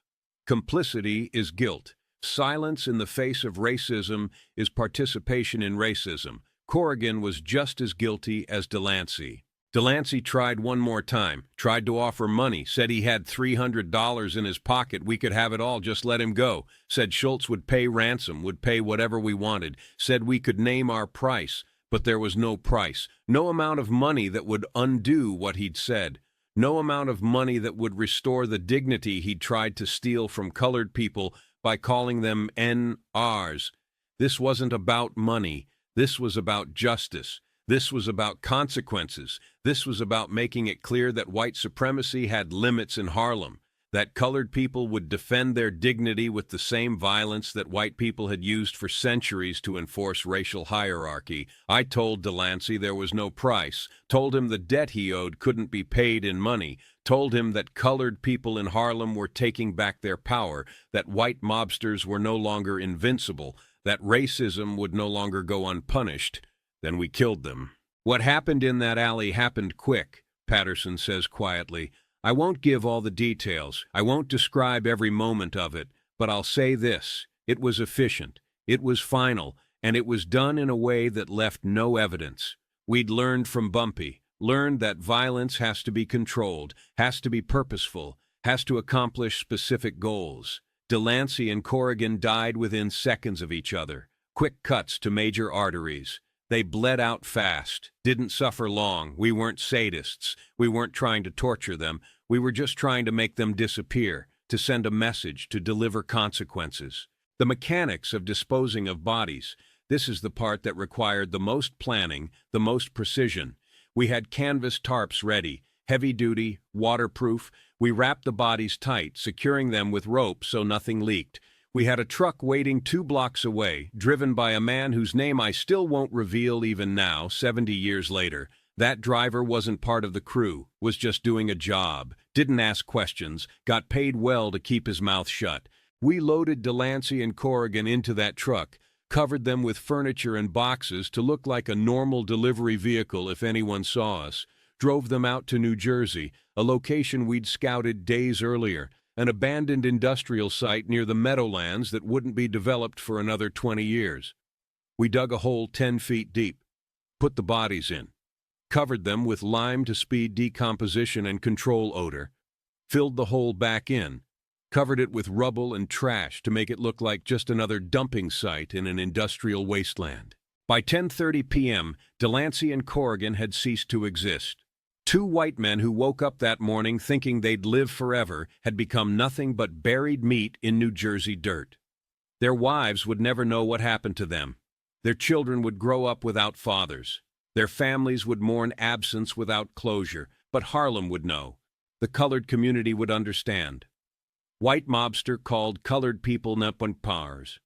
Complicity is guilt. Silence in the face of racism is participation in racism. Corrigan was just as guilty as Delancey. Delancey tried one more time, tried to offer money, said he had $300 in his pocket, we could have it all, just let him go. Said Schultz would pay ransom, would pay whatever we wanted, said we could name our price, but there was no price, no amount of money that would undo what he'd said, no amount of money that would restore the dignity he'd tried to steal from colored people by calling them NRs. This wasn't about money. This was about justice. This was about consequences. This was about making it clear that white supremacy had limits in Harlem, that colored people would defend their dignity with the same violence that white people had used for centuries to enforce racial hierarchy. I told Delancey there was no price, told him the debt he owed couldn't be paid in money, told him that colored people in Harlem were taking back their power, that white mobsters were no longer invincible, that racism would no longer go unpunished. Then we killed them. What happened in that alley happened quick, Patterson says quietly. I won't give all the details. I won't describe every moment of it, but I'll say this. It was efficient. It was final, and it was done in a way that left no evidence. We'd learned from Bumpy, learned that violence has to be controlled, has to be purposeful, has to accomplish specific goals. Delancey and Corrigan died within seconds of each other. Quick cuts to major arteries. They bled out fast, didn't suffer long. We weren't sadists. We weren't trying to torture them. We were just trying to make them disappear, to send a message, to deliver consequences. The mechanics of disposing of bodies, this is the part that required the most planning, the most precision. We had canvas tarps ready, heavy-duty, waterproof. We wrapped the bodies tight, securing them with rope so nothing leaked. We had a truck waiting 2 blocks away, driven by a man whose name I still won't reveal even now, 70 years later. That driver wasn't part of the crew, was just doing a job, didn't ask questions, got paid well to keep his mouth shut. We loaded Delancey and Corrigan into that truck, covered them with furniture and boxes to look like a normal delivery vehicle if anyone saw us, drove them out to New Jersey, a location we'd scouted days earlier, an abandoned industrial site near the Meadowlands that wouldn't be developed for another 20 years. We dug a hole 10 feet deep, put the bodies in, covered them with lime to speed decomposition and control odor, filled the hole back in, covered it with rubble and trash to make it look like just another dumping site in an industrial wasteland. By 10:30 p.m., Delancey and Corrigan had ceased to exist. 2 white men who woke up that morning thinking they'd live forever had become nothing but buried meat in New Jersey dirt. Their wives would never know what happened to them. Their children would grow up without fathers. Their families would mourn absence without closure, but Harlem would know. The colored community would understand. White mobster called colored people nen-ers.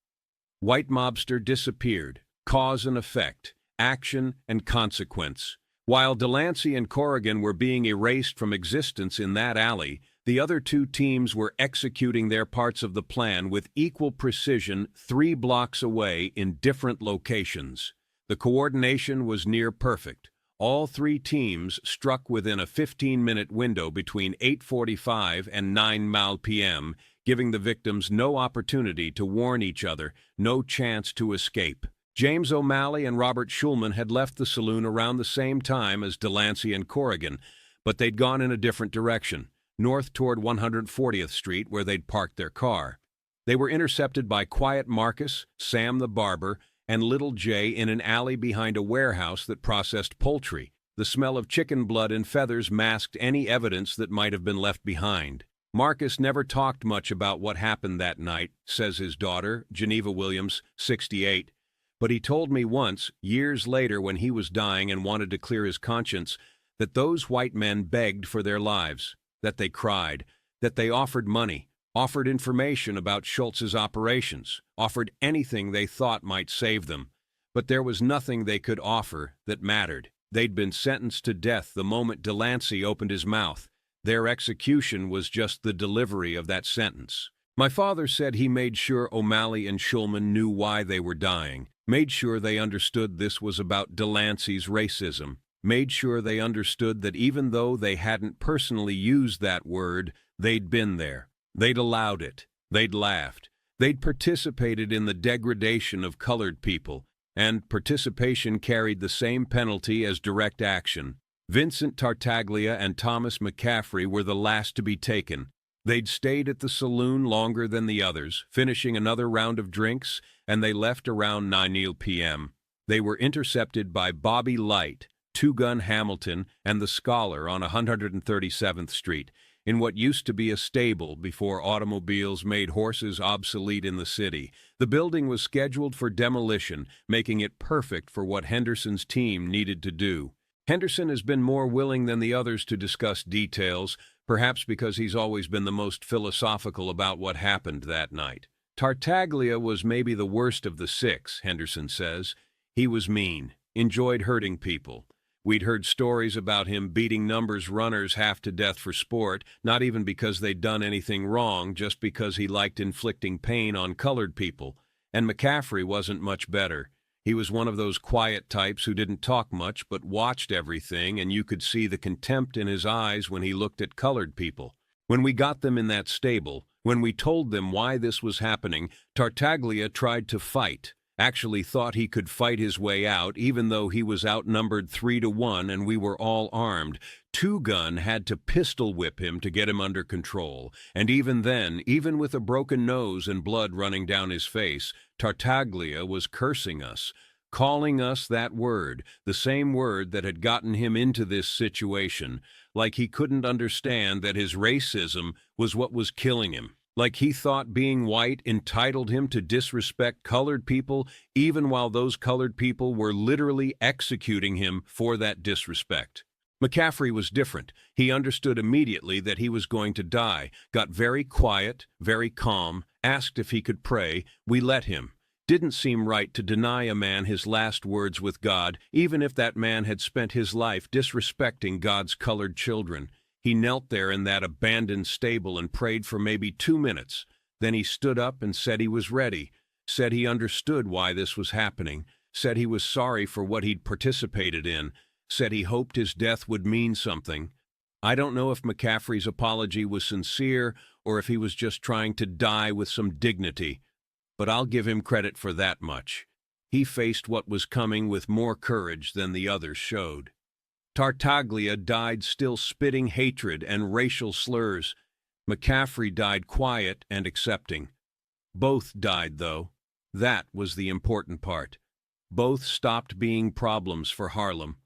White mobster disappeared. Cause and effect, action and consequence. While Delancey and Corrigan were being erased from existence in that alley, the other two teams were executing their parts of the plan with equal precision 3 blocks away in different locations. The coordination was near perfect. All three teams struck within a 15-minute window between 8:45 and 9 p.m., giving the victims no opportunity to warn each other, no chance to escape. James O'Malley and Robert Schulman had left the saloon around the same time as Delancey and Corrigan, but they'd gone in a different direction, north toward 140th Street, where they'd parked their car. They were intercepted by Quiet Marcus, Sam the barber, and Little Jay in an alley behind a warehouse that processed poultry. The smell of chicken blood and feathers masked any evidence that might have been left behind. Marcus never talked much about what happened that night, says his daughter, Geneva Williams, 68. But he told me once, years later when he was dying and wanted to clear his conscience, that those white men begged for their lives, that they cried, that they offered money, offered information about Schultz's operations, offered anything they thought might save them. But there was nothing they could offer that mattered. They'd been sentenced to death the moment Delancey opened his mouth. Their execution was just the delivery of that sentence. My father said he made sure O'Malley and Schulman knew why they were dying, made sure they understood this was about Delancey's racism, made sure they understood that even though they hadn't personally used that word, they'd been there. They'd allowed it. They'd laughed. They'd participated in the degradation of colored people, and participation carried the same penalty as direct action. Vincent Tartaglia and Thomas McCaffrey were the last to be taken. They'd stayed at the saloon longer than the others, finishing another round of drinks, and they left around 9 p.m. They were intercepted by Bobby Light, Two Gun Hamilton, and the Scholar on 137th Street, in what used to be a stable before automobiles made horses obsolete in the city. The building was scheduled for demolition, making it perfect for what Henderson's team needed to do. Henderson has been more willing than the others to discuss details, perhaps because he's always been the most philosophical about what happened that night. Tartaglia was maybe the worst of the 6, Henderson says. He was mean, enjoyed hurting people. We'd heard stories about him beating numbers runners half to death for sport, not even because they'd done anything wrong, just because he liked inflicting pain on colored people. And McCaffrey wasn't much better. He was one of those quiet types who didn't talk much but watched everything, and you could see the contempt in his eyes when he looked at colored people. When we got them in that stable, when we told them why this was happening, Tartaglia tried to fight, actually thought he could fight his way out, even though he was outnumbered 3-1 and we were all armed. Two Gun had to pistol whip him to get him under control, and even then, even with a broken nose and blood running down his face, Tartaglia was cursing us, calling us that word, the same word that had gotten him into this situation, like he couldn't understand that his racism was what was killing him. Like he thought being white entitled him to disrespect colored people, even while those colored people were literally executing him for that disrespect. McCaffrey was different. He understood immediately that he was going to die, got very quiet, very calm, asked if he could pray. We let him. Didn't seem right to deny a man his last words with God, even if that man had spent his life disrespecting God's colored children. He knelt there in that abandoned stable and prayed for maybe 2 minutes. Then he stood up and said he was ready, said he understood why this was happening, said he was sorry for what he'd participated in, said he hoped his death would mean something. I don't know if McCaffrey's apology was sincere or if he was just trying to die with some dignity, but I'll give him credit for that much. He faced what was coming with more courage than the others showed. Tartaglia died still spitting hatred and racial slurs. McCaffrey died quiet and accepting. Both died, though. That was the important part. Both stopped being problems for Harlem.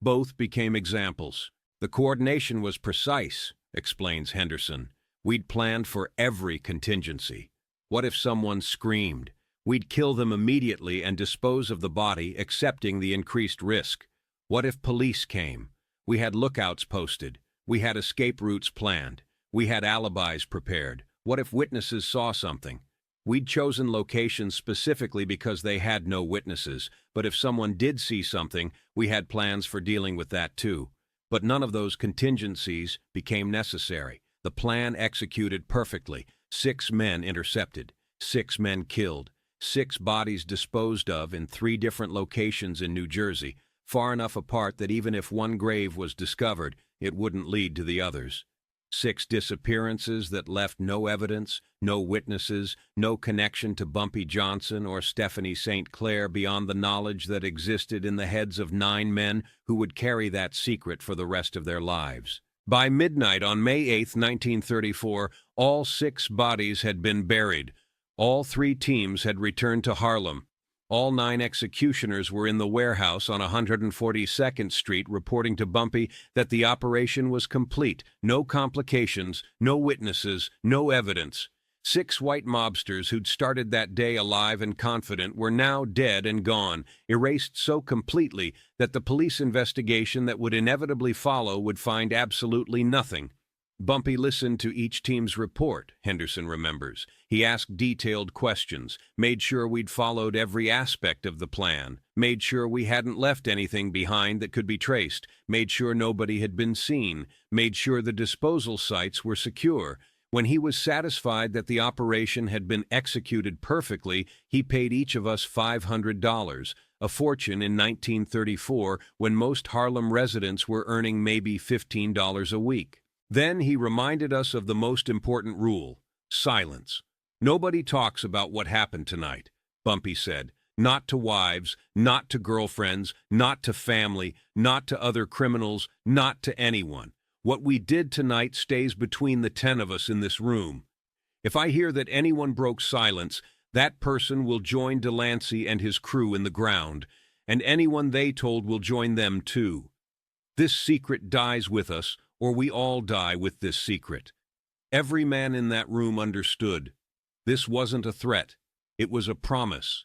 Both became examples. The coordination was precise, explains Henderson. We'd planned for every contingency. What if someone screamed? We'd kill them immediately and dispose of the body, accepting the increased risk. What if police came? We had lookouts posted. We had escape routes planned. We had alibis prepared. What if witnesses saw something? We'd chosen locations specifically because they had no witnesses, but if someone did see something, we had plans for dealing with that too. But none of those contingencies became necessary. The plan executed perfectly. 6 men intercepted, 6 men killed, 6 bodies disposed of in 3 different locations in New Jersey, far enough apart that even if one grave was discovered, it wouldn't lead to the others. 6 disappearances that left no evidence, no witnesses, no connection to Bumpy Johnson or Stephanie St. Clair beyond the knowledge that existed in the heads of 9 men who would carry that secret for the rest of their lives. By midnight on May 8, 1934, all 6 bodies had been buried. All 3 teams had returned to Harlem. All 9 executioners were in the warehouse on 142nd Street reporting to Bumpy that the operation was complete, no complications, no witnesses, no evidence. 6 white mobsters who'd started that day alive and confident were now dead and gone, erased so completely that the police investigation that would inevitably follow would find absolutely nothing. Bumpy listened to each team's report, Henderson remembers. He asked detailed questions, made sure we'd followed every aspect of the plan, made sure we hadn't left anything behind that could be traced, made sure nobody had been seen, made sure the disposal sites were secure. When he was satisfied that the operation had been executed perfectly, he paid each of us $500, a fortune in 1934 when most Harlem residents were earning maybe $15 a week. Then he reminded us of the most important rule: silence. Nobody talks about what happened tonight, Bumpy said. Not to wives, not to girlfriends, not to family, not to other criminals, not to anyone. What we did tonight stays between the 10 of us in this room. If I hear that anyone broke silence, that person will join Delancey and his crew in the ground, and anyone they told will join them too. This secret dies with us, or we all die with this secret. Every man in that room understood. This wasn't a threat. It was a promise.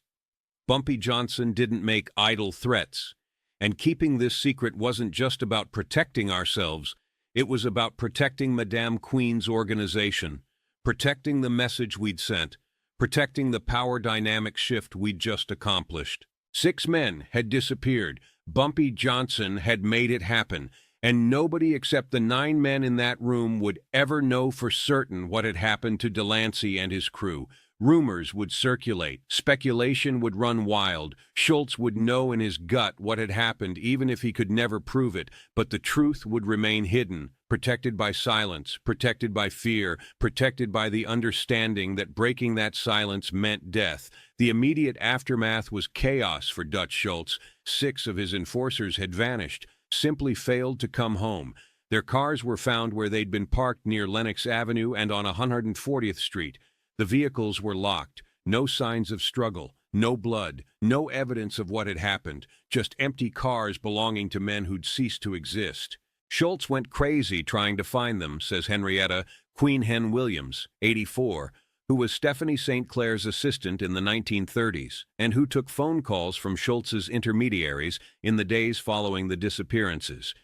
Bumpy Johnson didn't make idle threats. And keeping this secret wasn't just about protecting ourselves. It was about protecting Madame Queen's organization, protecting the message we'd sent, protecting the power dynamic shift we'd just accomplished. 6 men had disappeared. Bumpy Johnson had made it happen. And nobody except the 9 men in that room would ever know for certain what had happened to Delancey and his crew. Rumors would circulate. Speculation would run wild. Schultz would know in his gut what had happened, even if he could never prove it. But the truth would remain hidden, protected by silence, protected by fear, protected by the understanding that breaking that silence meant death. The immediate aftermath was chaos for Dutch Schultz. 6 of his enforcers had vanished, simply failed to come home. Their cars were found where they'd been parked near Lenox Avenue and on 140th Street. The vehicles were locked, no signs of struggle, no blood, no evidence of what had happened, just empty cars belonging to men who'd ceased to exist. Schultz went crazy trying to find them, says Henrietta Queen Hen Williams, 84, who was Stephanie St. Clair's assistant in the 1930s, and who took phone calls from Schultz's intermediaries in the days following the disappearances.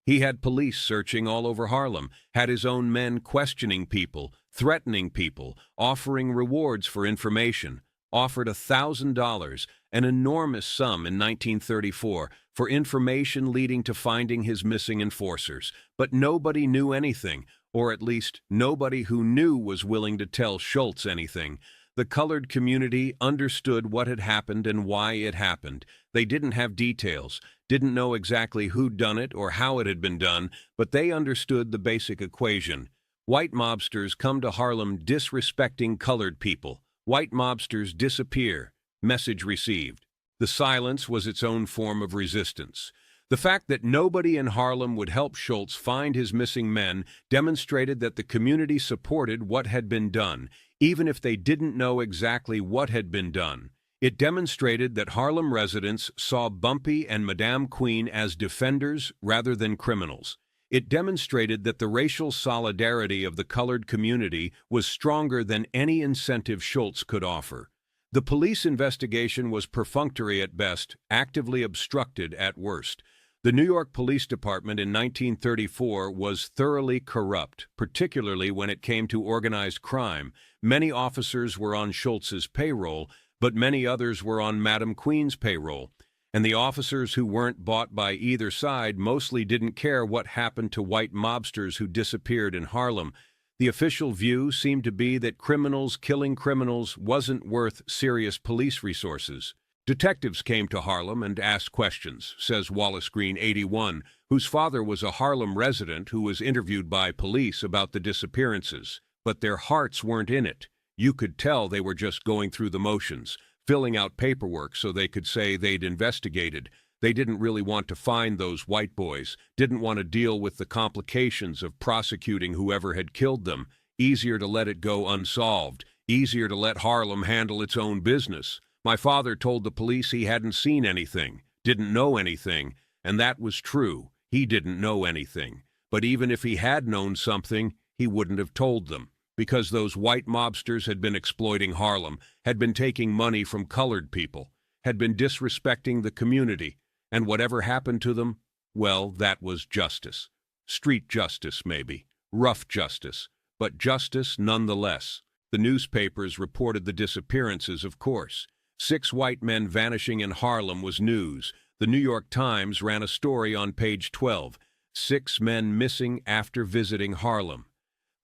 He had police searching all over Harlem, had his own men questioning people, threatening people, offering rewards for information, offered $1,000, an enormous sum in 1934, for information leading to finding his missing enforcers. But nobody knew anything, or at least nobody who knew was willing to tell Schultz anything. The colored community understood what had happened and why it happened. They didn't have details, didn't know exactly who'd done it or how it had been done, but they understood the basic equation. White mobsters come to Harlem disrespecting colored people. White mobsters disappear. Message received. The silence was its own form of resistance. The fact that nobody in Harlem would help Schultz find his missing men demonstrated that the community supported what had been done, even if they didn't know exactly what had been done. It demonstrated that Harlem residents saw Bumpy and Madame Queen as defenders rather than criminals. It demonstrated that the racial solidarity of the colored community was stronger than any incentive Schultz could offer. The police investigation was perfunctory at best, actively obstructed at worst. The New York Police Department in 1934 was thoroughly corrupt, particularly when it came to organized crime. Many officers were on Schultz's payroll, but many others were on Madam Queen's payroll. And the officers who weren't bought by either side mostly didn't care what happened to white mobsters who disappeared in Harlem. The official view seemed to be that criminals killing criminals wasn't worth serious police resources. Detectives came to Harlem and asked questions, says Wallace Green, 81, whose father was a Harlem resident who was interviewed by police about the disappearances. But their hearts weren't in it. You could tell they were just going through the motions, filling out paperwork so they could say they'd investigated. They didn't really want to find those white boys, didn't want to deal with the complications of prosecuting whoever had killed them. Easier to let it go unsolved, easier to let Harlem handle its own business. My father told the police he hadn't seen anything, didn't know anything, and that was true. He didn't know anything. But even if he had known something, he wouldn't have told them, because those white mobsters had been exploiting Harlem, had been taking money from colored people, had been disrespecting the community, and whatever happened to them, well, that was justice. Street justice, maybe. Rough justice. But justice nonetheless. The newspapers reported the disappearances, of course. 6 white men vanishing in Harlem was news. The New York Times ran a story on page 12. 6 men missing after visiting Harlem.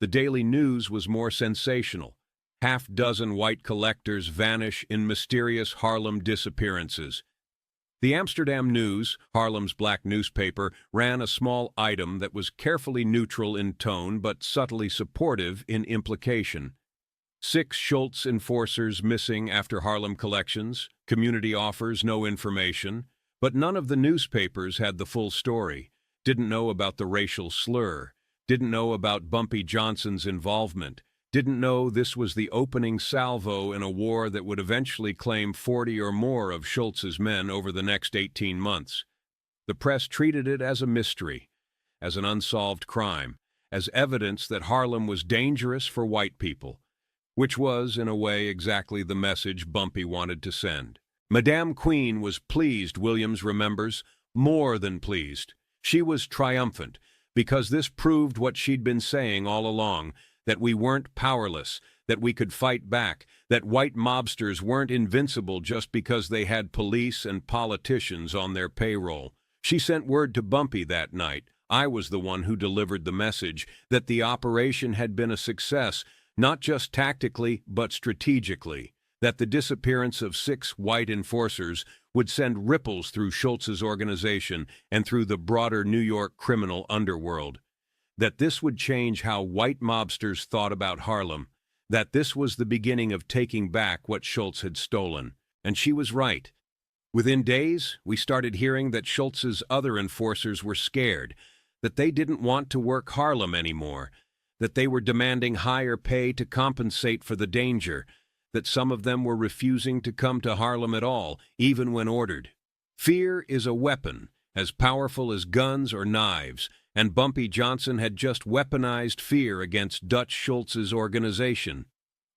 The Daily News was more sensational. 6 white collectors vanish in mysterious Harlem disappearances. The Amsterdam News, Harlem's black newspaper, ran a small item that was carefully neutral in tone but subtly supportive in implication. 6 Schultz enforcers missing after Harlem collections. Community offers no information. But none of the newspapers had the full story. Didn't know about the racial slur. Didn't know about Bumpy Johnson's involvement. Didn't know this was the opening salvo in a war that would eventually claim 40 or more of Schultz's men over the next 18 months. The press treated it as a mystery, as an unsolved crime, as evidence that Harlem was dangerous for white people, which was, in a way, exactly the message Bumpy wanted to send. Madame Queen was pleased, Williams remembers, more than pleased. She was triumphant, because this proved what she'd been saying all along, that we weren't powerless, that we could fight back, that white mobsters weren't invincible just because they had police and politicians on their payroll. She sent word to Bumpy that night, I was the one who delivered the message, that the operation had been a success, not just tactically, but strategically, that the disappearance of 6 white enforcers would send ripples through Schultz's organization and through the broader New York criminal underworld, that this would change how white mobsters thought about Harlem, that this was the beginning of taking back what Schultz had stolen. And she was right. Within days, we started hearing that Schultz's other enforcers were scared, that they didn't want to work Harlem anymore, that they were demanding higher pay to compensate for the danger, that some of them were refusing to come to Harlem at all, even when ordered. Fear is a weapon, as powerful as guns or knives, and Bumpy Johnson had just weaponized fear against Dutch Schultz's organization.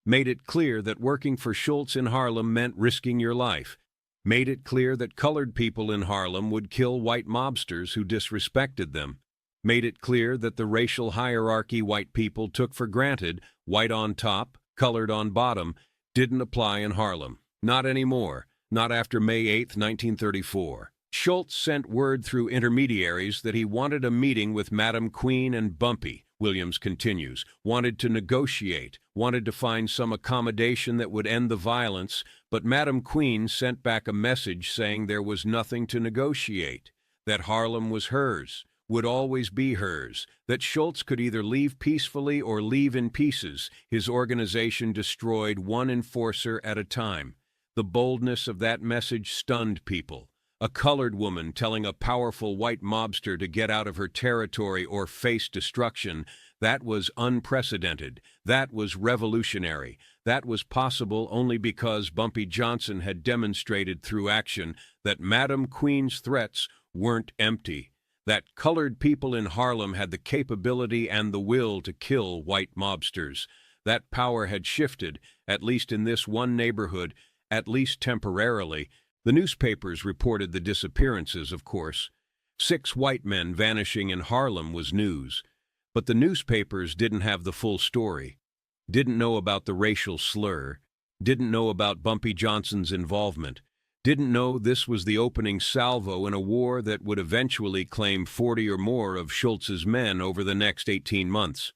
Made it clear that working for Schultz in Harlem meant risking your life. Made it clear that colored people in Harlem would kill white mobsters who disrespected them. Made it clear that the racial hierarchy white people took for granted, white on top, colored on bottom, didn't apply in Harlem. Not anymore. Not after May 8, 1934. Schultz sent word through intermediaries that he wanted a meeting with Madam Queen and Bumpy, Williams continues, wanted to negotiate, wanted to find some accommodation that would end the violence, but Madam Queen sent back a message saying there was nothing to negotiate, that Harlem was hers, would always be hers, that Schultz could either leave peacefully or leave in pieces, his organization destroyed one enforcer at a time. The boldness of that message stunned people. A colored woman telling a powerful white mobster to get out of her territory or face destruction, that was unprecedented. That was revolutionary. That was possible only because Bumpy Johnson had demonstrated through action that Madam Queen's threats weren't empty, that colored people in Harlem had the capability and the will to kill white mobsters. That power had shifted, at least in this one neighborhood, at least temporarily. The newspapers reported the disappearances, of course. 6 white men vanishing in Harlem was news. But the newspapers didn't have the full story, didn't know about the racial slur, didn't know about Bumpy Johnson's involvement, didn't know this was the opening salvo in a war that would eventually claim 40 or more of Schultz's men over the next 18 months.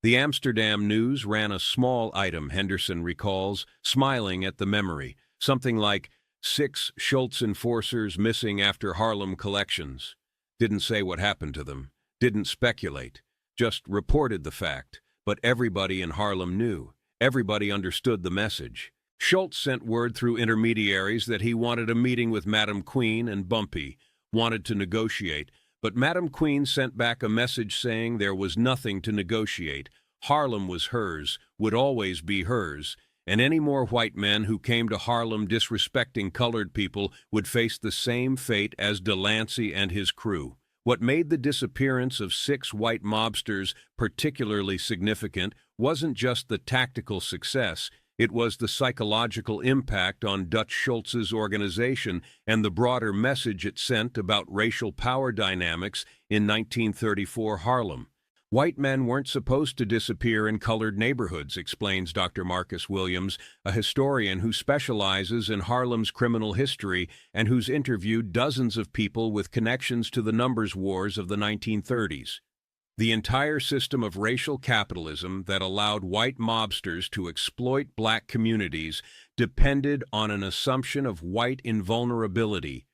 The Amsterdam News ran a small item, Henderson recalls, smiling at the memory, something like 6 Schultz enforcers missing after Harlem collections. Didn't say what happened to them, didn't speculate, just reported the fact. But everybody in Harlem knew. Everybody understood the message. Schultz sent word through intermediaries that he wanted a meeting with Madam Queen and Bumpy, wanted to negotiate, but Madam Queen sent back a message saying there was nothing to negotiate. Harlem was hers, would always be hers, and any more white men who came to Harlem disrespecting colored people would face the same fate as Delancey and his crew. What made the disappearance of 6 white mobsters particularly significant wasn't just the tactical success, it was the psychological impact on Dutch Schultz's organization and the broader message it sent about racial power dynamics in 1934 Harlem. White men weren't supposed to disappear in colored neighborhoods, explains Dr. Marcus Williams, a historian who specializes in Harlem's criminal history and who's interviewed dozens of people with connections to the numbers wars of the 1930s. The entire system of racial capitalism that allowed white mobsters to exploit black communities depended on an assumption of white invulnerability.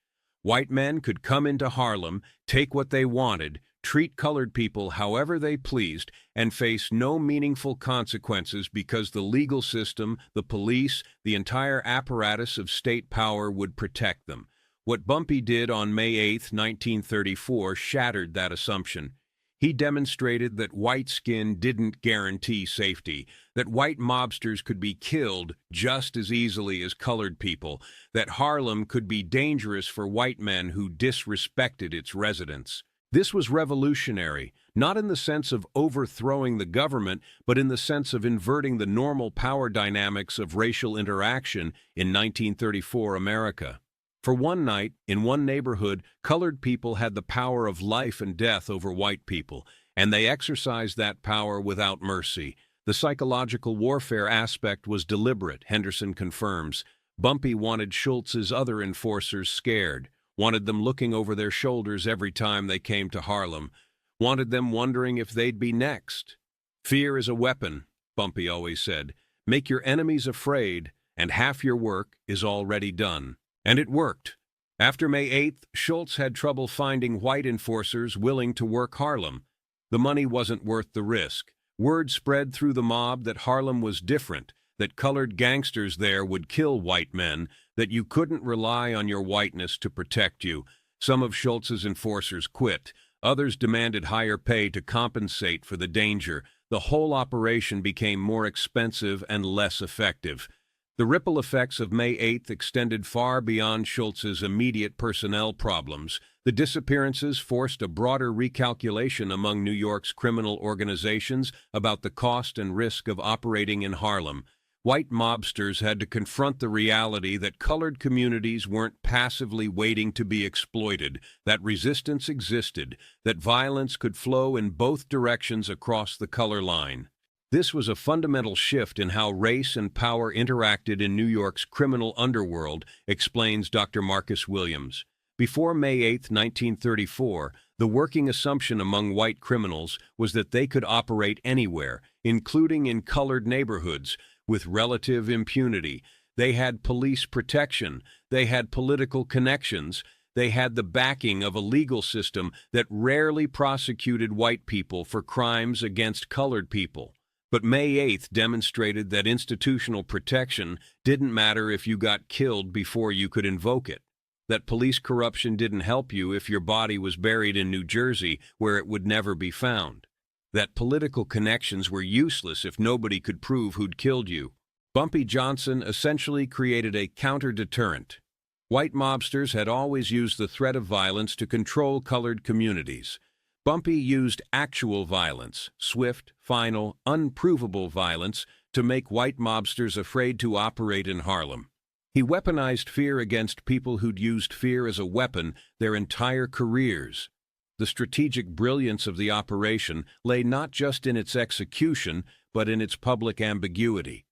White men could come into Harlem, take what they wanted, treat colored people however they pleased, and face no meaningful consequences because the legal system, the police, the entire apparatus of state power would protect them. What Bumpy did on May 8, 1934, shattered that assumption. He demonstrated that white skin didn't guarantee safety, that white mobsters could be killed just as easily as colored people, that Harlem could be dangerous for white men who disrespected its residents. This was revolutionary, not in the sense of overthrowing the government, but in the sense of inverting the normal power dynamics of racial interaction in 1934 America. For one night, in one neighborhood, colored people had the power of life and death over white people, and they exercised that power without mercy. The psychological warfare aspect was deliberate, Henderson confirms. Bumpy wanted Schultz's other enforcers scared, wanted them looking over their shoulders every time they came to Harlem, wanted them wondering if they'd be next. Fear is a weapon, Bumpy always said. Make your enemies afraid, and half your work is already done. And it worked. After May 8th, Schultz had trouble finding white enforcers willing to work Harlem. The money wasn't worth the risk. Word spread through the mob that Harlem was different, that colored gangsters there would kill white men, that you couldn't rely on your whiteness to protect you. Some of Schultz's enforcers quit. Others demanded higher pay to compensate for the danger. The whole operation became more expensive and less effective. The ripple effects of May 8th extended far beyond Schultz's immediate personnel problems. The disappearances forced a broader recalculation among New York's criminal organizations about the cost and risk of operating in Harlem. White mobsters had to confront the reality that colored communities weren't passively waiting to be exploited, that resistance existed, that violence could flow in both directions across the color line. This was a fundamental shift in how race and power interacted in New York's criminal underworld, explains Dr. Marcus Williams. Before May 8, 1934, the working assumption among white criminals was that they could operate anywhere, including in colored neighborhoods, with relative impunity. They had police protection, they had political connections, they had the backing of a legal system that rarely prosecuted white people for crimes against colored people. But May 8th demonstrated that institutional protection didn't matter if you got killed before you could invoke it, that police corruption didn't help you if your body was buried in New Jersey where it would never be found, that political connections were useless if nobody could prove who'd killed you. Bumpy Johnson essentially created a counter-deterrent. White mobsters had always used the threat of violence to control colored communities. Bumpy used actual violence, swift, final, unprovable violence, to make white mobsters afraid to operate in Harlem. He weaponized fear against people who'd used fear as a weapon their entire careers. The strategic brilliance of the operation lay not just in its execution, but in its public ambiguity.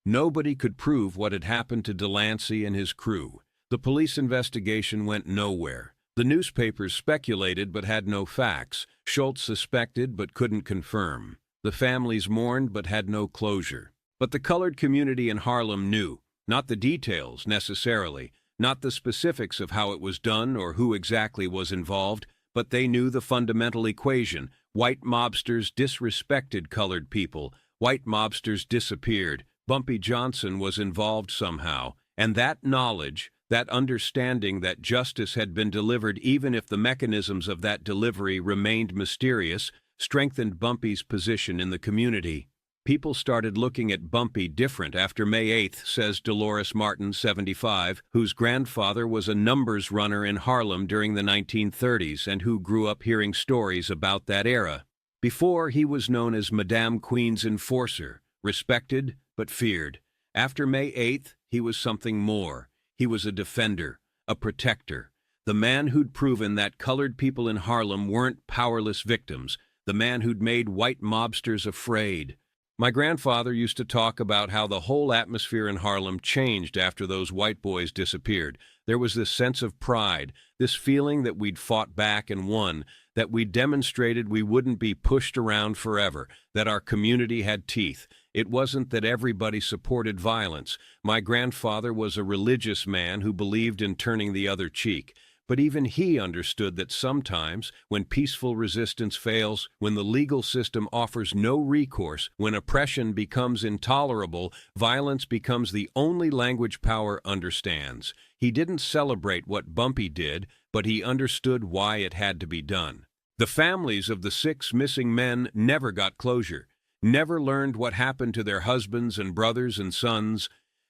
Nobody could prove what had happened to Delancey and his crew. The police investigation went nowhere. The newspapers speculated but had no facts. Schultz suspected but couldn't confirm. The families mourned but had no closure. But the colored community in Harlem knew. Not the details, necessarily, not the specifics of how it was done or who exactly was involved, but they knew the fundamental equation. White mobsters disrespected colored people. White mobsters disappeared. Bumpy Johnson was involved somehow. And that knowledge, that understanding that justice had been delivered even if the mechanisms of that delivery remained mysterious, strengthened Bumpy's position in the community. People started looking at Bumpy different after May 8th, says Dolores Martin, 75, whose grandfather was a numbers runner in Harlem during the 1930s and who grew up hearing stories about that era. Before, he was known as Madame Queen's enforcer, respected but feared. After May 8th, he was something more. He was a defender, a protector, the man who'd proven that colored people in Harlem weren't powerless victims, the man who'd made white mobsters afraid. My grandfather used to talk about how the whole atmosphere in Harlem changed after those white boys disappeared. There was this sense of pride, this feeling that we'd fought back and won, that we demonstrated we wouldn't be pushed around forever, that our community had teeth. It wasn't that everybody supported violence. My grandfather was a religious man who believed in turning the other cheek. But even he understood that sometimes, when peaceful resistance fails, when the legal system offers no recourse, when oppression becomes intolerable, violence becomes the only language power understands. He didn't celebrate what Bumpy did, but he understood why it had to be done. The families of the 6 missing men never got closure, never learned what happened to their husbands and brothers and sons.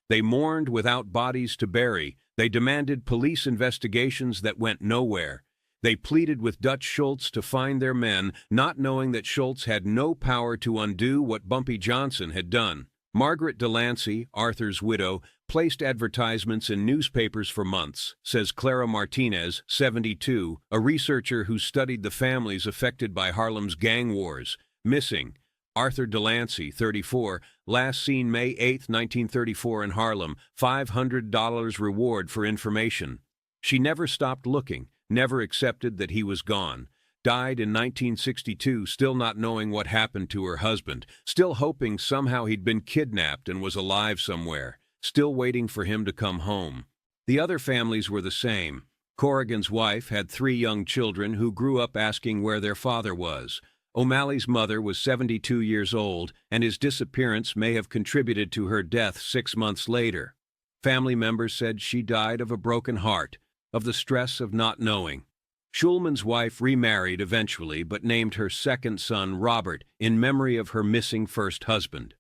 They mourned without bodies to bury. They demanded police investigations that went nowhere. They pleaded with Dutch Schultz to find their men, not knowing that Schultz had no power to undo what Bumpy Johnson had done. Margaret Delancey, Arthur's widow, placed advertisements in newspapers for months, says Clara Martinez, 72, a researcher who studied the families affected by Harlem's gang wars. Missing. Arthur Delancey, 34, last seen May 8, 1934 in Harlem, $500 reward for information. She never stopped looking, never accepted that he was gone. Died in 1962, still not knowing what happened to her husband, still hoping somehow he'd been kidnapped and was alive somewhere, still waiting for him to come home. The other families were the same. Corrigan's wife had 3 young children who grew up asking where their father was. O'Malley's mother was 72 years old, and his disappearance may have contributed to her death 6 months later. Family members said she died of a broken heart, of the stress of not knowing. Schulman's wife remarried eventually, but named her second son Robert in memory of her missing first husband.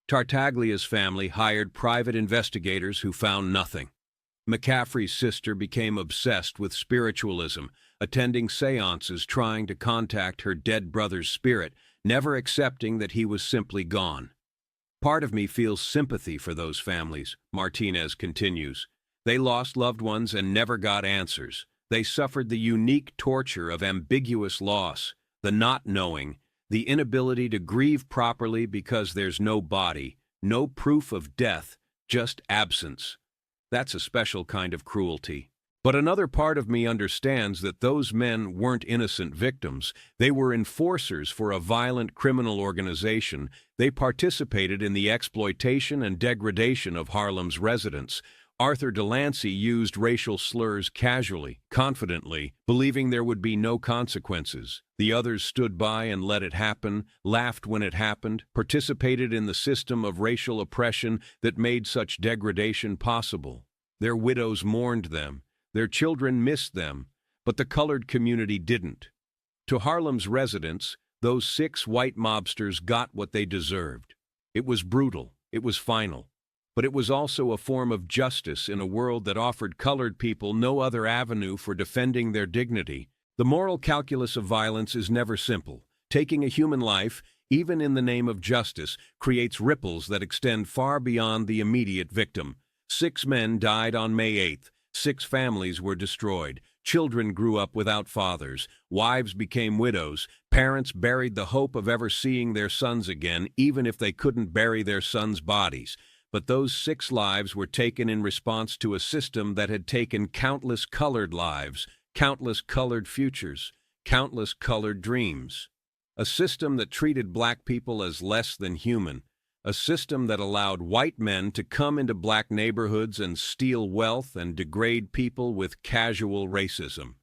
Tartaglia's family hired private investigators who found nothing. McCaffrey's sister became obsessed with spiritualism, attending seances trying to contact her dead brother's spirit, never accepting that he was simply gone. Part of me feels sympathy for those families, Martinez continues. They lost loved ones and never got answers. They suffered the unique torture of ambiguous loss, the not knowing, the inability to grieve properly because there's no body, no proof of death, just absence. That's a special kind of cruelty. But another part of me understands that those men weren't innocent victims. They were enforcers for a violent criminal organization. They participated in the exploitation and degradation of Harlem's residents. Arthur Delancey used racial slurs casually, confidently, believing there would be no consequences. The others stood by and let it happen, laughed when it happened, participated in the system of racial oppression that made such degradation possible. Their widows mourned them. Their children missed them, but the colored community didn't. To Harlem's residents, those 6 white mobsters got what they deserved. It was brutal, it was final, but it was also a form of justice in a world that offered colored people no other avenue for defending their dignity. The moral calculus of violence is never simple. Taking a human life, even in the name of justice, creates ripples that extend far beyond the immediate victim. 6 men died on May 8th. 6 families were destroyed. Children grew up without fathers. Wives became widows. Parents buried the hope of ever seeing their sons again, even if they couldn't bury their sons' bodies. But those 6 lives were taken in response to a system that had taken countless colored lives, countless colored futures, countless colored dreams. A system that treated black people as less than human. A system that allowed white men to come into black neighborhoods and steal wealth and degrade people with casual racism.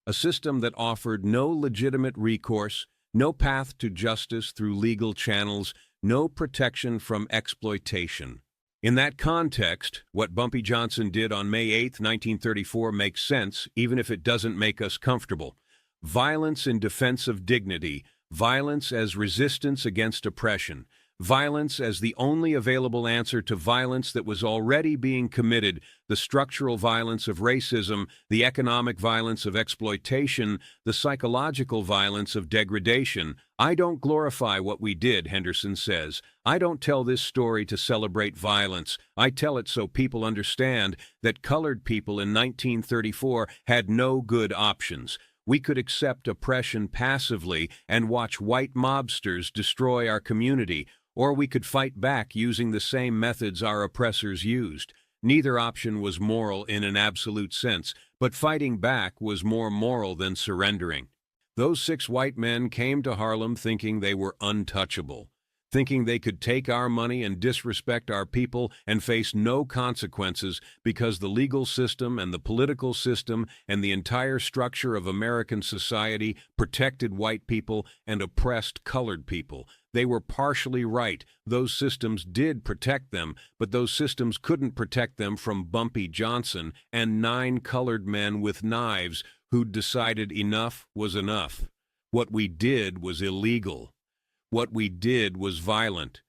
A system that offered no legitimate recourse, no path to justice through legal channels, no protection from exploitation. In that context, what Bumpy Johnson did on May 8, 1934 makes sense, even if it doesn't make us comfortable. Violence in defense of dignity, violence as resistance against oppression, violence as the only available answer to violence that was already being committed, the structural violence of racism, the economic violence of exploitation, the psychological violence of degradation. I don't glorify what we did, Henderson says. I don't tell this story to celebrate violence. I tell it so people understand that colored people in 1934 had no good options. We could accept oppression passively and watch white mobsters destroy our community, or we could fight back using the same methods our oppressors used. Neither option was moral in an absolute sense, but fighting back was more moral than surrendering. Those 6 white men came to Harlem thinking they were untouchable, thinking they could take our money and disrespect our people and face no consequences because the legal system and the political system and the entire structure of American society protected white people and oppressed colored people. They were partially right. Those systems did protect them, but those systems couldn't protect them from Bumpy Johnson and 9 colored men with knives who'd decided enough was enough. What we did was illegal. What we did was violent.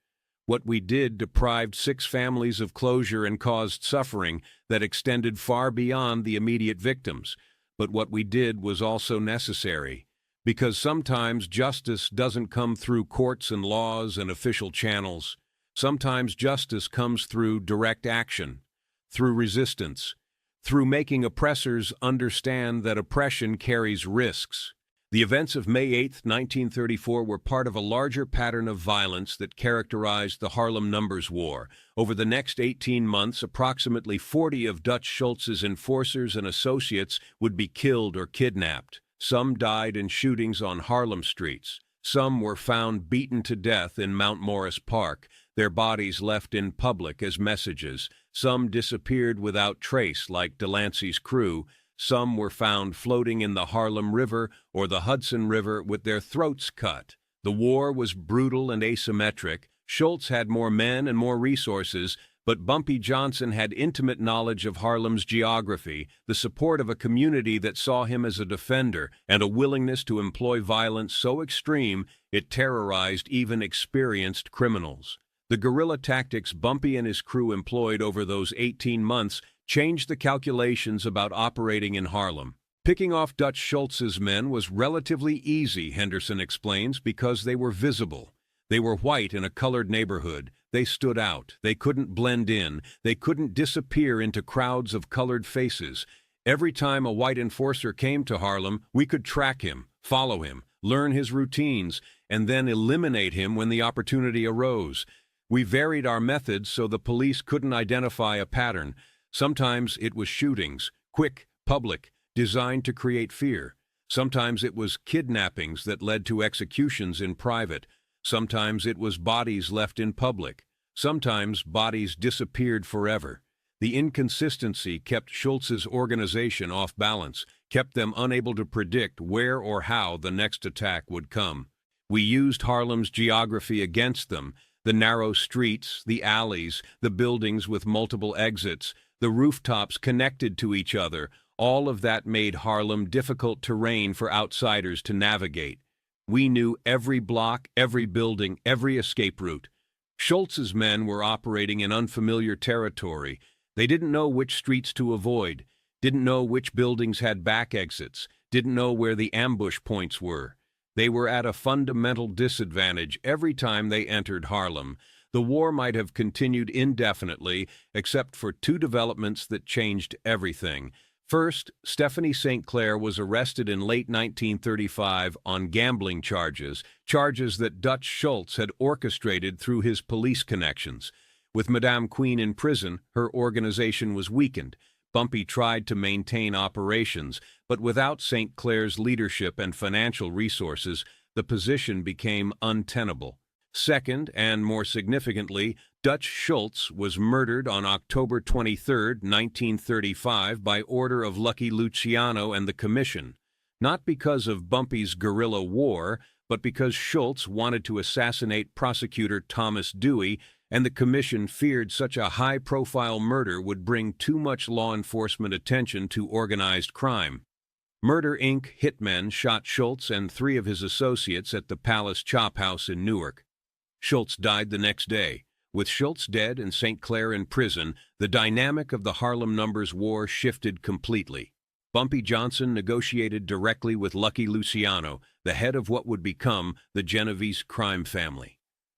What we did deprived 6 families of closure and caused suffering that extended far beyond the immediate victims. But what we did was also necessary, because sometimes justice doesn't come through courts and laws and official channels. Sometimes justice comes through direct action, through resistance, through making oppressors understand that oppression carries risks. The events of May 8, 1934 were part of a larger pattern of violence that characterized the Harlem Numbers War. Over the next 18 months, approximately 40 of Dutch Schultz's enforcers and associates would be killed or kidnapped. Some died in shootings on Harlem streets. Some were found beaten to death in Mount Morris Park, their bodies left in public as messages. Some disappeared without trace, like Delancey's crew. Some were found floating in the Harlem River or the Hudson River with their throats cut. The war was brutal and asymmetric. Schultz had more men and more resources, but Bumpy Johnson had intimate knowledge of Harlem's geography, the support of a community that saw him as a defender, and a willingness to employ violence so extreme it terrorized even experienced criminals. The guerrilla tactics Bumpy and his crew employed over those 18 months changed the calculations about operating in Harlem. Picking off Dutch Schultz's men was relatively easy, Henderson explains, because they were visible. They were white in a colored neighborhood. They stood out. They couldn't blend in. They couldn't disappear into crowds of colored faces. Every time a white enforcer came to Harlem, we could track him, follow him, learn his routines, and then eliminate him when the opportunity arose. We varied our methods so the police couldn't identify a pattern. Sometimes it was shootings, quick, public, designed to create fear. Sometimes it was kidnappings that led to executions in private. Sometimes it was bodies left in public. Sometimes bodies disappeared forever. The inconsistency kept Schultz's organization off balance, kept them unable to predict where or how the next attack would come. We used Harlem's geography against them: the narrow streets, the alleys, the buildings with multiple exits, the rooftops connected to each other. All of that made Harlem difficult terrain for outsiders to navigate. We knew every block, every building, every escape route. Schultz's men were operating in unfamiliar territory. They didn't know which streets to avoid, didn't know which buildings had back exits, didn't know where the ambush points were. They were at a fundamental disadvantage every time they entered Harlem. The war might have continued indefinitely, except for two developments that changed everything. First, Stephanie St. Clair was arrested in late 1935 on gambling charges that Dutch Schultz had orchestrated through his police connections. With Madame Queen in prison, her organization was weakened. Bumpy tried to maintain operations, but without St. Clair's leadership and financial resources, the position became untenable. Second, and more significantly, Dutch Schultz was murdered on October 23, 1935, by order of Lucky Luciano and the Commission, not because of Bumpy's guerrilla war, but because Schultz wanted to assassinate prosecutor Thomas Dewey, and the Commission feared such a high-profile murder would bring too much law enforcement attention to organized crime. Murder, Inc. hitmen shot Schultz and three of his associates at the Palace Chop House in Newark. Schultz died the next day. With Schultz dead and St. Clair in prison, the dynamic of the Harlem Numbers War shifted completely. Bumpy Johnson negotiated directly with Lucky Luciano, the head of what would become the Genovese crime family.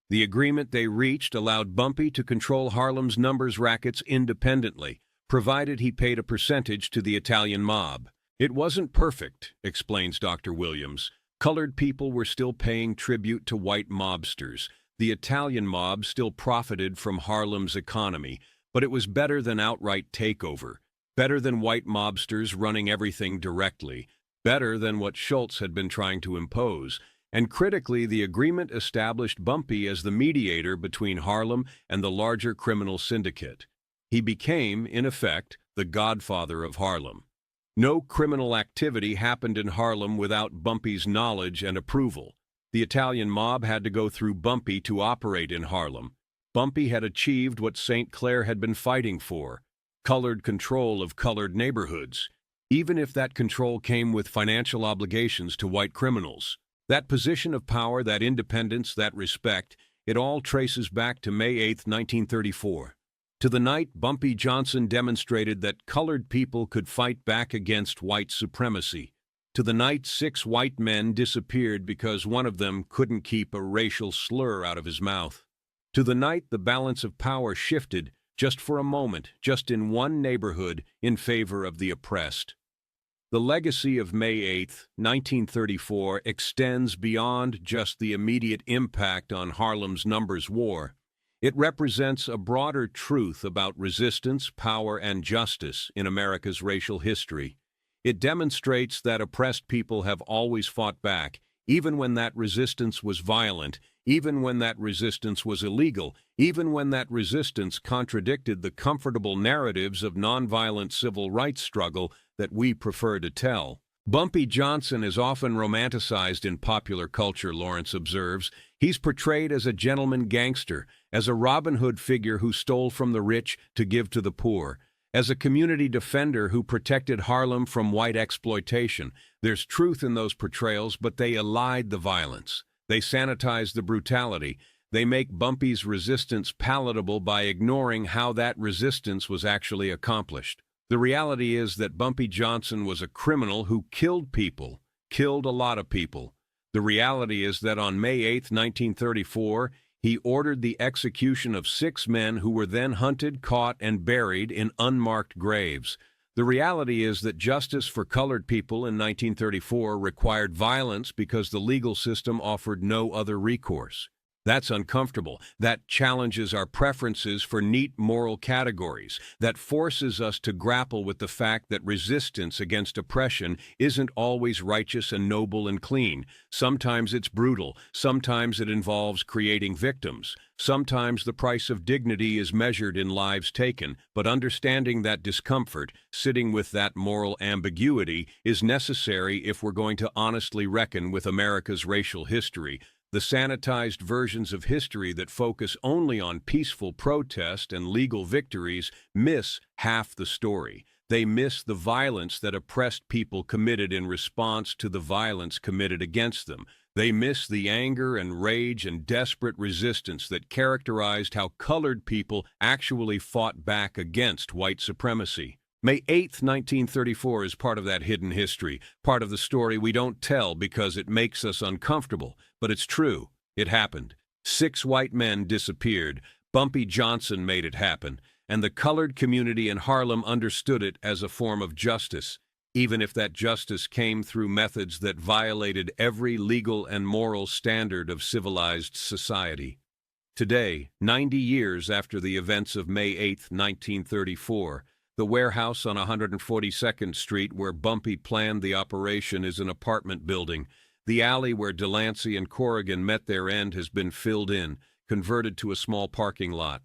The agreement they reached allowed Bumpy to control Harlem's numbers rackets independently, provided he paid a percentage to the Italian mob. It wasn't perfect, explains Dr. Williams. Colored people were still paying tribute to white mobsters. The Italian mob still profited from Harlem's economy, but it was better than outright takeover, better than white mobsters running everything directly, better than what Schultz had been trying to impose. And critically, the agreement established Bumpy as the mediator between Harlem and the larger criminal syndicate. He became, in effect, the godfather of Harlem. No criminal activity happened in Harlem without Bumpy's knowledge and approval. The Italian mob had to go through Bumpy to operate in Harlem. Bumpy had achieved what St. Clair had been fighting for: colored control of colored neighborhoods, even if that control came with financial obligations to white criminals. That position of power, that independence, that respect, it all traces back to May 8, 1934. To the night Bumpy Johnson demonstrated that colored people could fight back against white supremacy. To the night 6 white men disappeared because one of them couldn't keep a racial slur out of his mouth. To the night the balance of power shifted, just for a moment, just in one neighborhood, in favor of the oppressed. The legacy of May 8, 1934 extends beyond just the immediate impact on Harlem's numbers war. It represents a broader truth about resistance, power, and justice in America's racial history. It demonstrates that oppressed people have always fought back, even when that resistance was violent, even when that resistance was illegal, even when that resistance contradicted the comfortable narratives of nonviolent civil rights struggle that we prefer to tell. Bumpy Johnson is often romanticized in popular culture, Lawrence observes. He's portrayed as a gentleman gangster, as a Robin Hood figure who stole from the rich to give to the poor, as a community defender who protected Harlem from white exploitation. There's truth in those portrayals, but they elide the violence. They sanitize the brutality. They make Bumpy's resistance palatable by ignoring how that resistance was actually accomplished. The reality is that Bumpy Johnson was a criminal who killed people, killed a lot of people. The reality is that on May 8, 1934, he ordered the execution of 6 men who were then hunted, caught, and buried in unmarked graves. The reality is that justice for colored people in 1934 required violence because the legal system offered no other recourse. That's uncomfortable. That challenges our preferences for neat moral categories. That forces us to grapple with the fact that resistance against oppression isn't always righteous and noble and clean. Sometimes it's brutal. Sometimes it involves creating victims. Sometimes the price of dignity is measured in lives taken. But understanding that discomfort, sitting with that moral ambiguity, is necessary if we're going to honestly reckon with America's racial history. The sanitized versions of history that focus only on peaceful protest and legal victories miss half the story. They miss the violence that oppressed people committed in response to the violence committed against them. They miss the anger and rage and desperate resistance that characterized how colored people actually fought back against white supremacy. May 8th, 1934 is part of that hidden history, part of the story we don't tell because it makes us uncomfortable. But it's true. It happened. 6 white men disappeared. Bumpy Johnson made it happen, and the colored community in Harlem understood it as a form of justice, even if that justice came through methods that violated every legal and moral standard of civilized society. Today, 90 years after the events of May 8th, 1934, the warehouse on 142nd Street where Bumpy planned the operation is an apartment building. The alley where Delancey and Corrigan met their end has been filled in, converted to a small parking lot.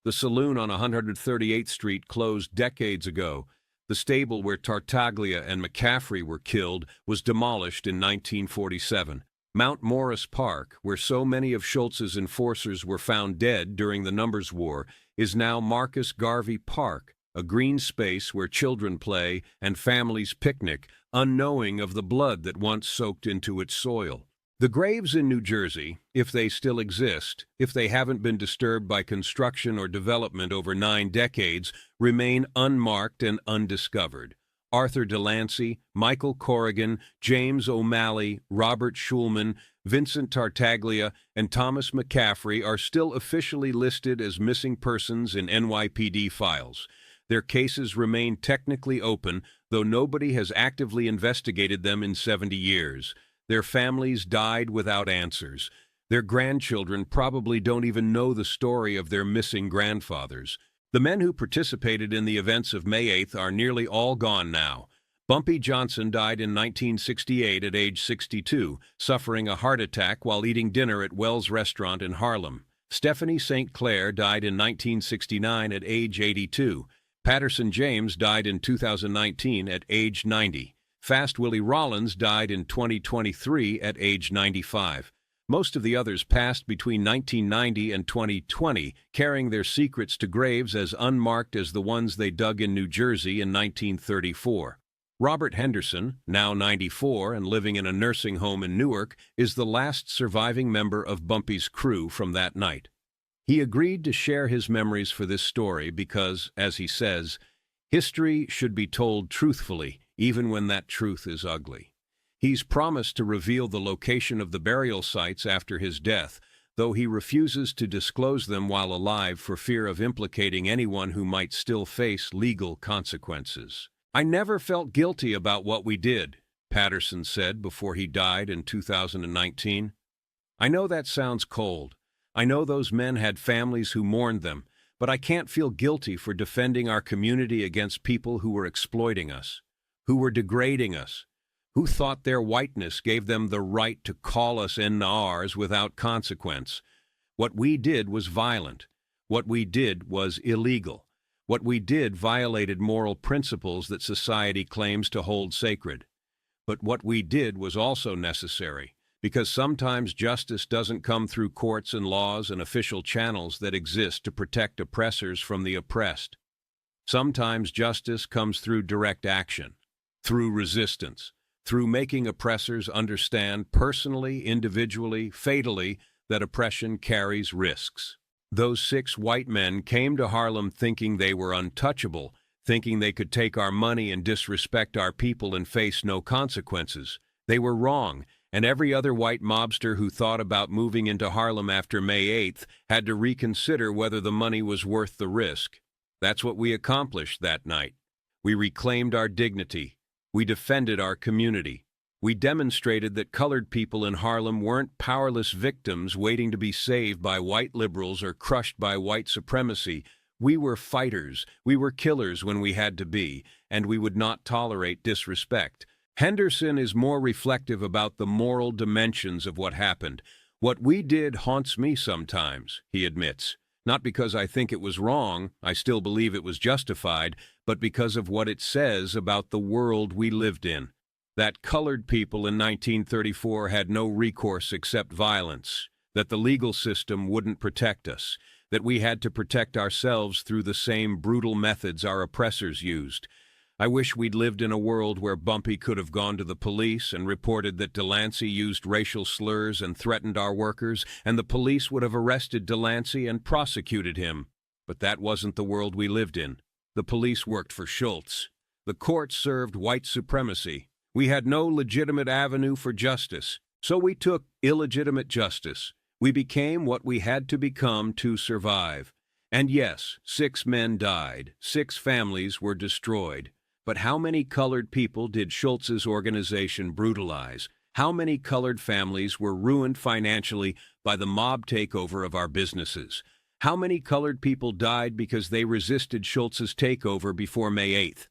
The saloon on 138th Street closed decades ago. The stable where Tartaglia and McCaffrey were killed was demolished in 1947. Mount Morris Park, where so many of Schultz's enforcers were found dead during the Numbers War, is now Marcus Garvey Park, a green space where children play and families picnic, unknowing of the blood that once soaked into its soil. The graves in New Jersey, if they still exist, if they haven't been disturbed by construction or development over 9 decades, remain unmarked and undiscovered. Arthur Delancey, Michael Corrigan, James O'Malley, Robert Schulman, Vincent Tartaglia, and Thomas McCaffrey are still officially listed as missing persons in NYPD files. Their cases remain technically open, though nobody has actively investigated them in 70 years. Their families died without answers. Their grandchildren probably don't even know the story of their missing grandfathers. The men who participated in the events of May 8th are nearly all gone now. Bumpy Johnson died in 1968 at age 62, suffering a heart attack while eating dinner at Wells Restaurant in Harlem. Stephanie St. Clair died in 1969 at age 82. Patterson James died in 2019 at age 90. Fast Willie Rollins died in 2023 at age 95. Most of the others passed between 1990 and 2020, carrying their secrets to graves as unmarked as the ones they dug in New Jersey in 1934. Robert Henderson, now 94 and living in a nursing home in Newark, is the last surviving member of Bumpy's crew from that night. He agreed to share his memories for this story because, as he says, history should be told truthfully, even when that truth is ugly. He's promised to reveal the location of the burial sites after his death, though he refuses to disclose them while alive for fear of implicating anyone who might still face legal consequences. "I never felt guilty about what we did," Patterson said before he died in 2019. "I know that sounds cold. I know those men had families who mourned them, but I can't feel guilty for defending our community against people who were exploiting us, who were degrading us, who thought their whiteness gave them the right to call us NRs without consequence. What we did was violent. What we did was illegal. What we did violated moral principles that society claims to hold sacred. But what we did was also necessary, because sometimes justice doesn't come through courts and laws and official channels that exist to protect oppressors from the oppressed. Sometimes justice comes through direct action, through resistance, through making oppressors understand personally, individually, fatally, that oppression carries risks. Those 6 white men came to Harlem thinking they were untouchable, thinking they could take our money and disrespect our people and face no consequences. They were wrong, and every other white mobster who thought about moving into Harlem after May 8th had to reconsider whether the money was worth the risk. That's what we accomplished that night. We reclaimed our dignity. We defended our community. We demonstrated that colored people in Harlem weren't powerless victims waiting to be saved by white liberals or crushed by white supremacy. We were fighters. We were killers when we had to be, and we would not tolerate disrespect. Henderson is more reflective about the moral dimensions of what happened. "What we did haunts me sometimes," he admits. "Not because I think it was wrong, I still believe it was justified, but because of what it says about the world we lived in. That colored people in 1934 had no recourse except violence, that the legal system wouldn't protect us, that we had to protect ourselves through the same brutal methods our oppressors used. I wish we'd lived in a world where Bumpy could have gone to the police and reported that Delancey used racial slurs and threatened our workers, and the police would have arrested Delancey and prosecuted him. But that wasn't the world we lived in. The police worked for Schultz. The courts served white supremacy. We had no legitimate avenue for justice, so we took illegitimate justice. We became what we had to become to survive. And yes, 6 men died. 6 families were destroyed. But how many colored people did Schultz's organization brutalize? How many colored families were ruined financially by the mob takeover of our businesses? How many colored people died because they resisted Schultz's takeover before May 8th?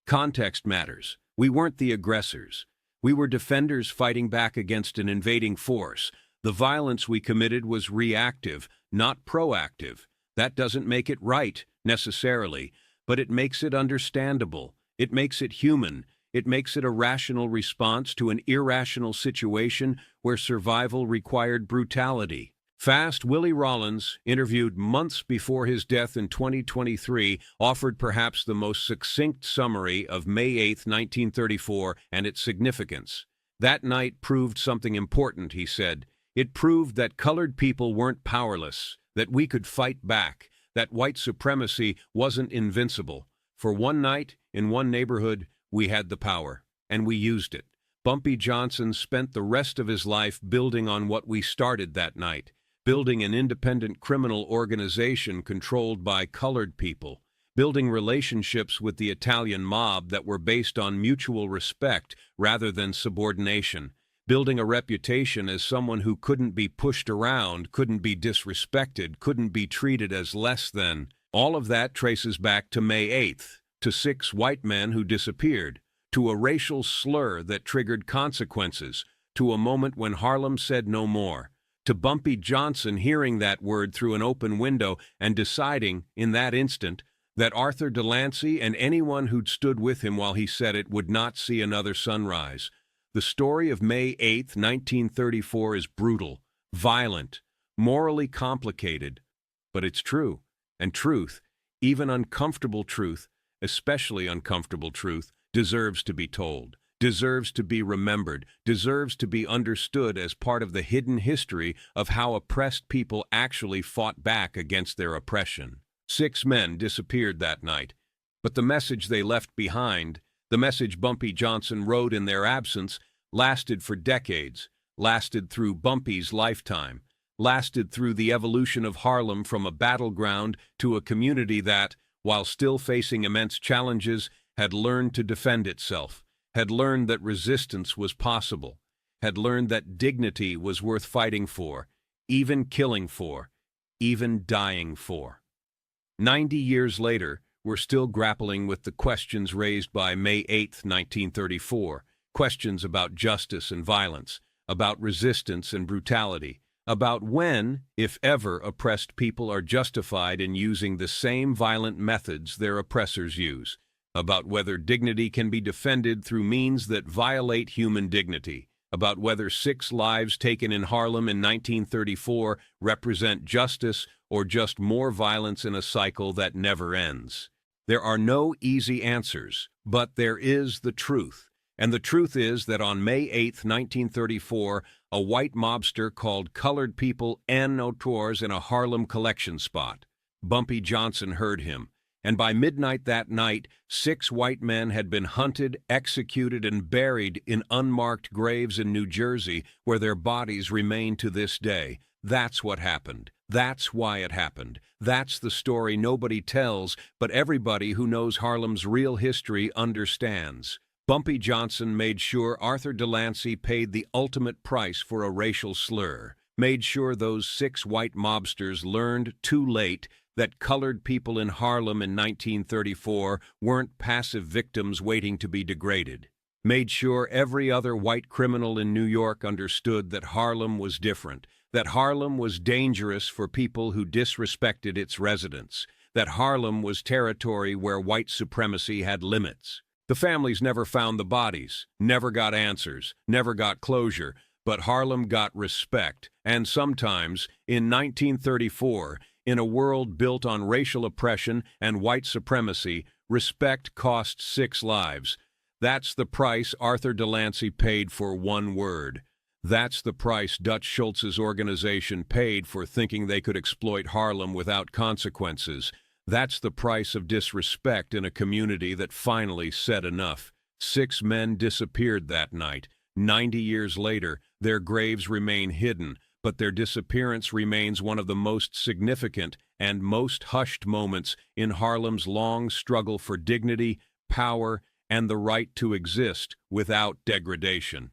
Context matters. We weren't the aggressors. We were defenders fighting back against an invading force. The violence we committed was reactive, not proactive. That doesn't make it right, necessarily, but it makes it understandable. It makes it human. It makes it a rational response to an irrational situation where survival required brutality. Fast Willie Rollins, interviewed months before his death in 2023, offered perhaps the most succinct summary of May 8, 1934, and its significance. That night proved something important, he said. It proved that colored people weren't powerless, that we could fight back, that white supremacy wasn't invincible. For one night, in one neighborhood, we had the power, and we used it. Bumpy Johnson spent the rest of his life building on what we started that night, building an independent criminal organization controlled by colored people, building relationships with the Italian mob that were based on mutual respect rather than subordination, building a reputation as someone who couldn't be pushed around, couldn't be disrespected, couldn't be treated as less than. All of that traces back to May 8th, to 6 white men who disappeared, to a racial slur that triggered consequences, to a moment when Harlem said no more, to Bumpy Johnson hearing that word through an open window and deciding, in that instant, that Arthur Delancey and anyone who'd stood with him while he said it would not see another sunrise. The story of May 8, 1934 is brutal, violent, morally complicated, but it's true. And truth, even uncomfortable truth, especially uncomfortable truth, deserves to be told, deserves to be remembered, deserves to be understood as part of the hidden history of how oppressed people actually fought back against their oppression. 6 men disappeared that night, but the message they left behind, the message Bumpy Johnson wrote in their absence, lasted for decades, lasted through Bumpy's lifetime, lasted through the evolution of Harlem from a battleground to a community that, while still facing immense challenges, had learned to defend itself, had learned that resistance was possible, had learned that dignity was worth fighting for, even killing for, even dying for. 90 years later, we're still grappling with the questions raised by May 8, 1934, questions about justice and violence, about resistance and brutality, about when, if ever, oppressed people are justified in using the same violent methods their oppressors use, about whether dignity can be defended through means that violate human dignity, about whether 6 lives taken in Harlem in 1934 represent justice or just more violence in a cycle that never ends. There are no easy answers, but there is the truth. And the truth is that on May 8, 1934, a white mobster called colored people en auteurs in a Harlem collection spot. Bumpy Johnson heard him, and by midnight that night, 6 white men had been hunted, executed, and buried in unmarked graves in New Jersey, where their bodies remain to this day. That's what happened. That's why it happened. That's the story nobody tells, but everybody who knows Harlem's real history understands. Bumpy Johnson made sure Arthur Delancey paid the ultimate price for a racial slur, made sure those 6 white mobsters learned too late that colored people in Harlem in 1934 weren't passive victims waiting to be degraded, made sure every other white criminal in New York understood that Harlem was different, that Harlem was dangerous for people who disrespected its residents, that Harlem was territory where white supremacy had limits. The families never found the bodies, never got answers, never got closure, but Harlem got respect. And sometimes, in 1934, in a world built on racial oppression and white supremacy, respect cost 6 lives. That's the price Arthur Delancey paid for one word. That's the price Dutch Schultz's organization paid for thinking they could exploit Harlem without consequences. That's the price of disrespect in a community that finally said enough. 6 men disappeared that night. 90 years later, their graves remain hidden, but their disappearance remains one of the most significant and most hushed moments in Harlem's long struggle for dignity, power, and the right to exist without degradation.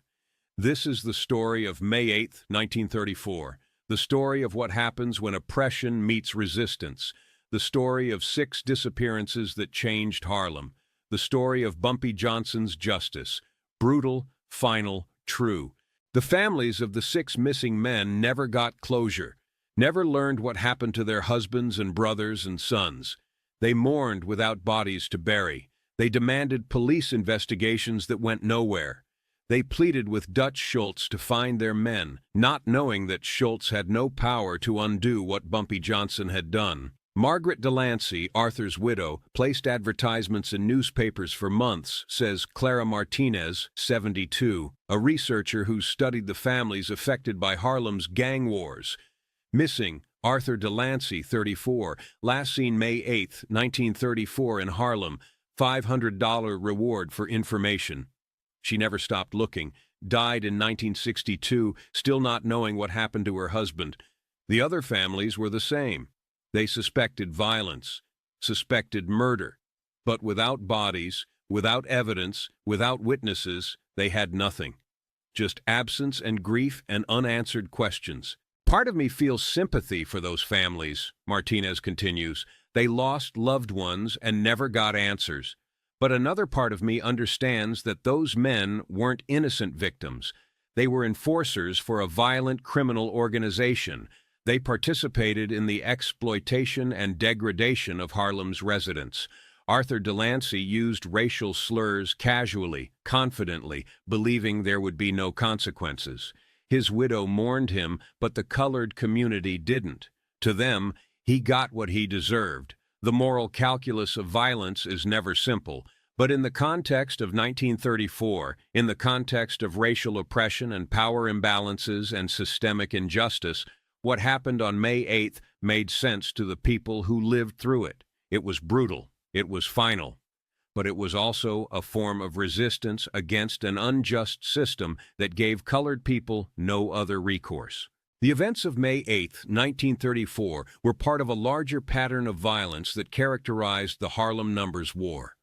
This is the story of May 8, 1934, the story of what happens when oppression meets resistance, the story of 6 disappearances that changed Harlem, the story of Bumpy Johnson's justice, brutal, final, true. The families of the 6 missing men never got closure, never learned what happened to their husbands and brothers and sons. They mourned without bodies to bury. They demanded police investigations that went nowhere. They pleaded with Dutch Schultz to find their men, not knowing that Schultz had no power to undo what Bumpy Johnson had done. Margaret Delancey, Arthur's widow, placed advertisements in newspapers for months, says Clara Martinez, 72, a researcher who studied the families affected by Harlem's gang wars. Missing, Arthur Delancey, 34, last seen May 8, 1934 in Harlem, $500 reward for information. She never stopped looking, died in 1962, still not knowing what happened to her husband. The other families were the same. They suspected violence, suspected murder, but without bodies, without evidence, without witnesses, they had nothing. Just absence and grief and unanswered questions. Part of me feels sympathy for those families, Martinez continues. They lost loved ones and never got answers. But another part of me understands that those men weren't innocent victims. They were enforcers for a violent criminal organization. They participated in the exploitation and degradation of Harlem's residents. Arthur Delancey used racial slurs casually, confidently, believing there would be no consequences. His widow mourned him, but the colored community didn't. To them, he got what he deserved. The moral calculus of violence is never simple, but in the context of 1934, in the context of racial oppression and power imbalances and systemic injustice, what happened on May 8th made sense to the people who lived through it. It was brutal. It was final. But it was also a form of resistance against an unjust system that gave colored people no other recourse. The events of May 8th, 1934, were part of a larger pattern of violence that characterized the Harlem Numbers War.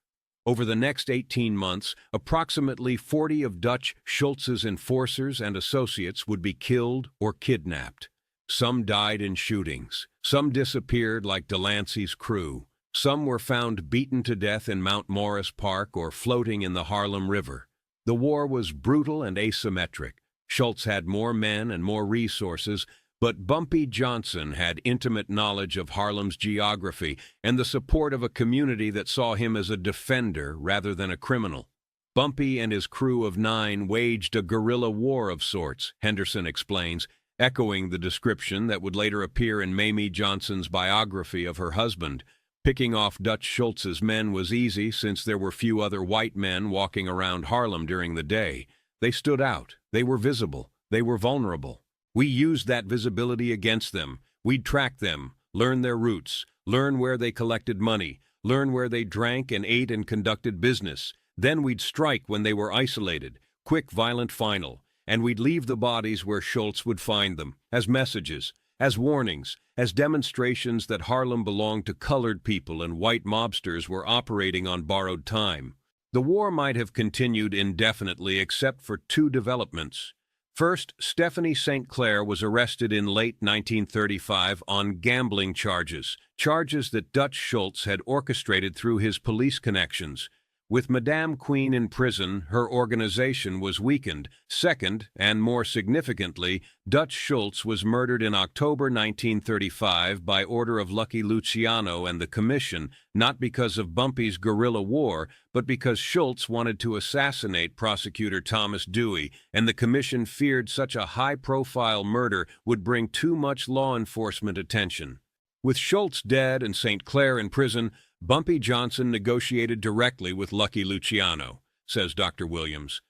Over the next 18 months, approximately 40 of Dutch Schultz's enforcers and associates would be killed or kidnapped. Some died in shootings. Some disappeared like Delancey's crew. Some were found beaten to death in Mount Morris Park or floating in the Harlem River. The war was brutal and asymmetric. Schultz had more men and more resources, but Bumpy Johnson had intimate knowledge of Harlem's geography and the support of a community that saw him as a defender rather than a criminal. Bumpy and his crew of 9 waged a guerrilla war of sorts, Henderson explains, echoing the description that would later appear in Mamie Johnson's biography of her husband. Picking off Dutch Schultz's men was easy since there were few other white men walking around Harlem during the day. They stood out. They were visible. They were vulnerable. We used that visibility against them. We'd track them, learn their routes, learn where they collected money, learn where they drank and ate and conducted business. Then we'd strike when they were isolated, quick, violent, final. And we'd leave the bodies where Schultz would find them, as messages, as warnings, as demonstrations that Harlem belonged to colored people and white mobsters were operating on borrowed time. The war might have continued indefinitely except for 2 developments. First, Stephanie St. Clair was arrested in late 1935 on gambling charges that Dutch Schultz had orchestrated through his police connections. With Madame Queen in prison, her organization was weakened. Second, and more significantly, Dutch Schultz was murdered in October 1935 by order of Lucky Luciano and the Commission, not because of Bumpy's guerrilla war, but because Schultz wanted to assassinate prosecutor Thomas Dewey, and the Commission feared such a high-profile murder would bring too much law enforcement attention. With Schultz dead and St. Clair in prison, Bumpy Johnson negotiated directly with Lucky Luciano, says Dr. Williams.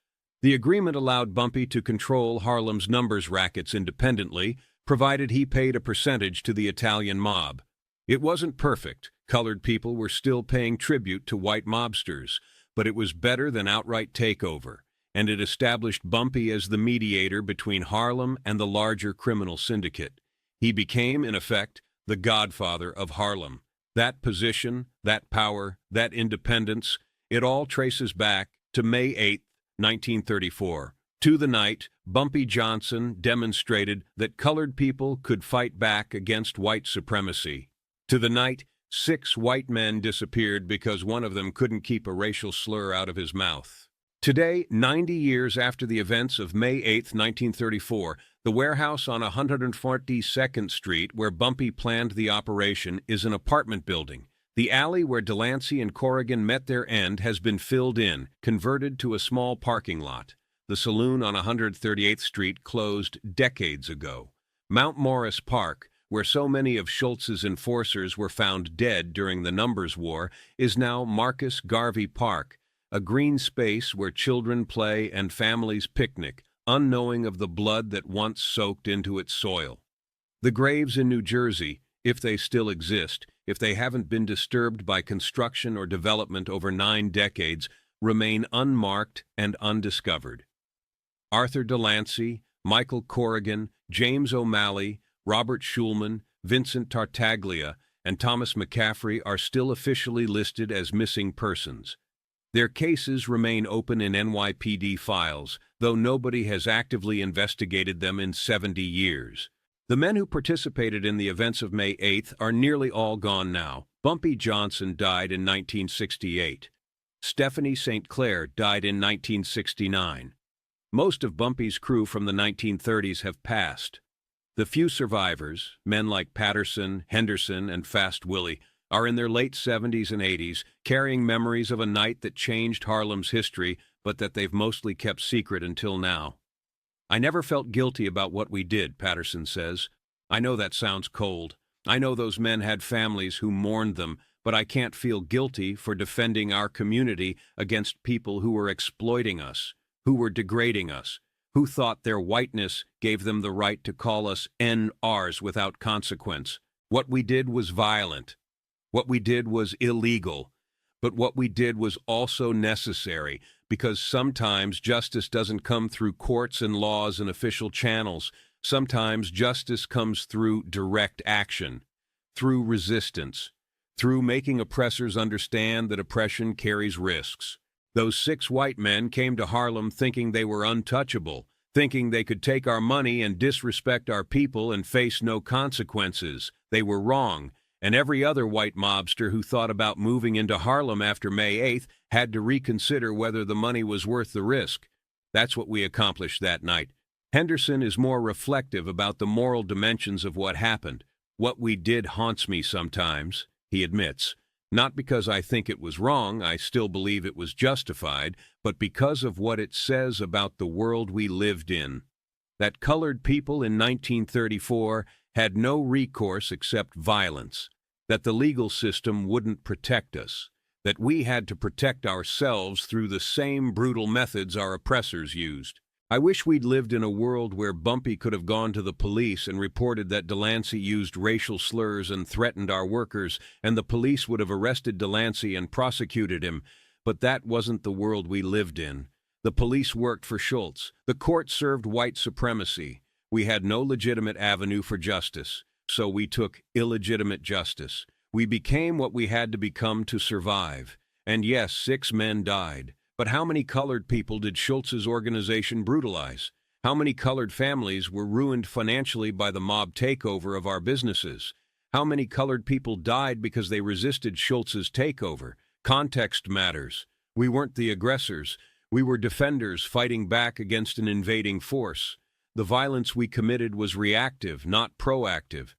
The agreement allowed Bumpy to control Harlem's numbers rackets independently, provided he paid a percentage to the Italian mob. It wasn't perfect. Colored people were still paying tribute to white mobsters, but it was better than outright takeover, and it established Bumpy as the mediator between Harlem and the larger criminal syndicate. He became, in effect, the godfather of Harlem. That position, that power, that independence, it all traces back to May 8, 1934. To the night, Bumpy Johnson demonstrated that colored people could fight back against white supremacy. To the night, 6 white men disappeared because one of them couldn't keep a racial slur out of his mouth. Today, 90 years after the events of May 8, 1934, the warehouse on 142nd Street where Bumpy planned the operation is an apartment building. The alley where Delancey and Corrigan met their end has been filled in, converted to a small parking lot. The saloon on 138th Street closed decades ago. Mount Morris Park, where so many of Schultz's enforcers were found dead during the Numbers War, is now Marcus Garvey Park, a green space where children play and families picnic, unknowing of the blood that once soaked into its soil. The graves in New Jersey, if they still exist, if they haven't been disturbed by construction or development over 9 decades, remain unmarked and undiscovered. Arthur Delancey, Michael Corrigan, James O'Malley, Robert Schulman, Vincent Tartaglia, and Thomas McCaffrey are still officially listed as missing persons. Their cases remain open in NYPD files, though nobody has actively investigated them in 70 years. The men who participated in the events of May 8th are nearly all gone now. Bumpy Johnson died in 1968. Stephanie St. Clair died in 1969. Most of Bumpy's crew from the 1930s have passed. The few survivors, men like Patterson, Henderson, and Fast Willie, are in their late 70s and 80s, carrying memories of a night that changed Harlem's history, but that they've mostly kept secret until now. "I never felt guilty about what we did," Patterson says. "I know that sounds cold. I know those men had families who mourned them, but I can't feel guilty for defending our community against people who were exploiting us, who were degrading us, who thought their whiteness gave them the right to call us NRs without consequence. What we did was violent. What we did was illegal. But what we did was also necessary, because sometimes justice doesn't come through courts and laws and official channels. Sometimes justice comes through direct action, through resistance, through making oppressors understand that oppression carries risks. Those 6 white men came to Harlem thinking they were untouchable, thinking they could take our money and disrespect our people and face no consequences. They were wrong, and every other white mobster who thought about moving into Harlem after May 8th had to reconsider whether the money was worth the risk. That's what we accomplished that night. Henderson is more reflective about the moral dimensions of what happened. "What we did haunts me sometimes," he admits. "Not because I think it was wrong, I still believe it was justified, but because of what it says about the world we lived in. That colored people in 1934 had no recourse except violence, that the legal system wouldn't protect us, that we had to protect ourselves through the same brutal methods our oppressors used. I wish we'd lived in a world where Bumpy could have gone to the police and reported that Delancey used racial slurs and threatened our workers, and the police would have arrested Delancey and prosecuted him. But that wasn't the world we lived in. The police worked for Schultz. The court served white supremacy. We had no legitimate avenue for justice, so we took illegitimate justice. We became what we had to become to survive. And yes, 6 men died. But how many colored people did Schultz's organization brutalize? How many colored families were ruined financially by the mob takeover of our businesses? How many colored people died because they resisted Schultz's takeover? Context matters. We weren't the aggressors. We were defenders fighting back against an invading force. The violence we committed was reactive, not proactive.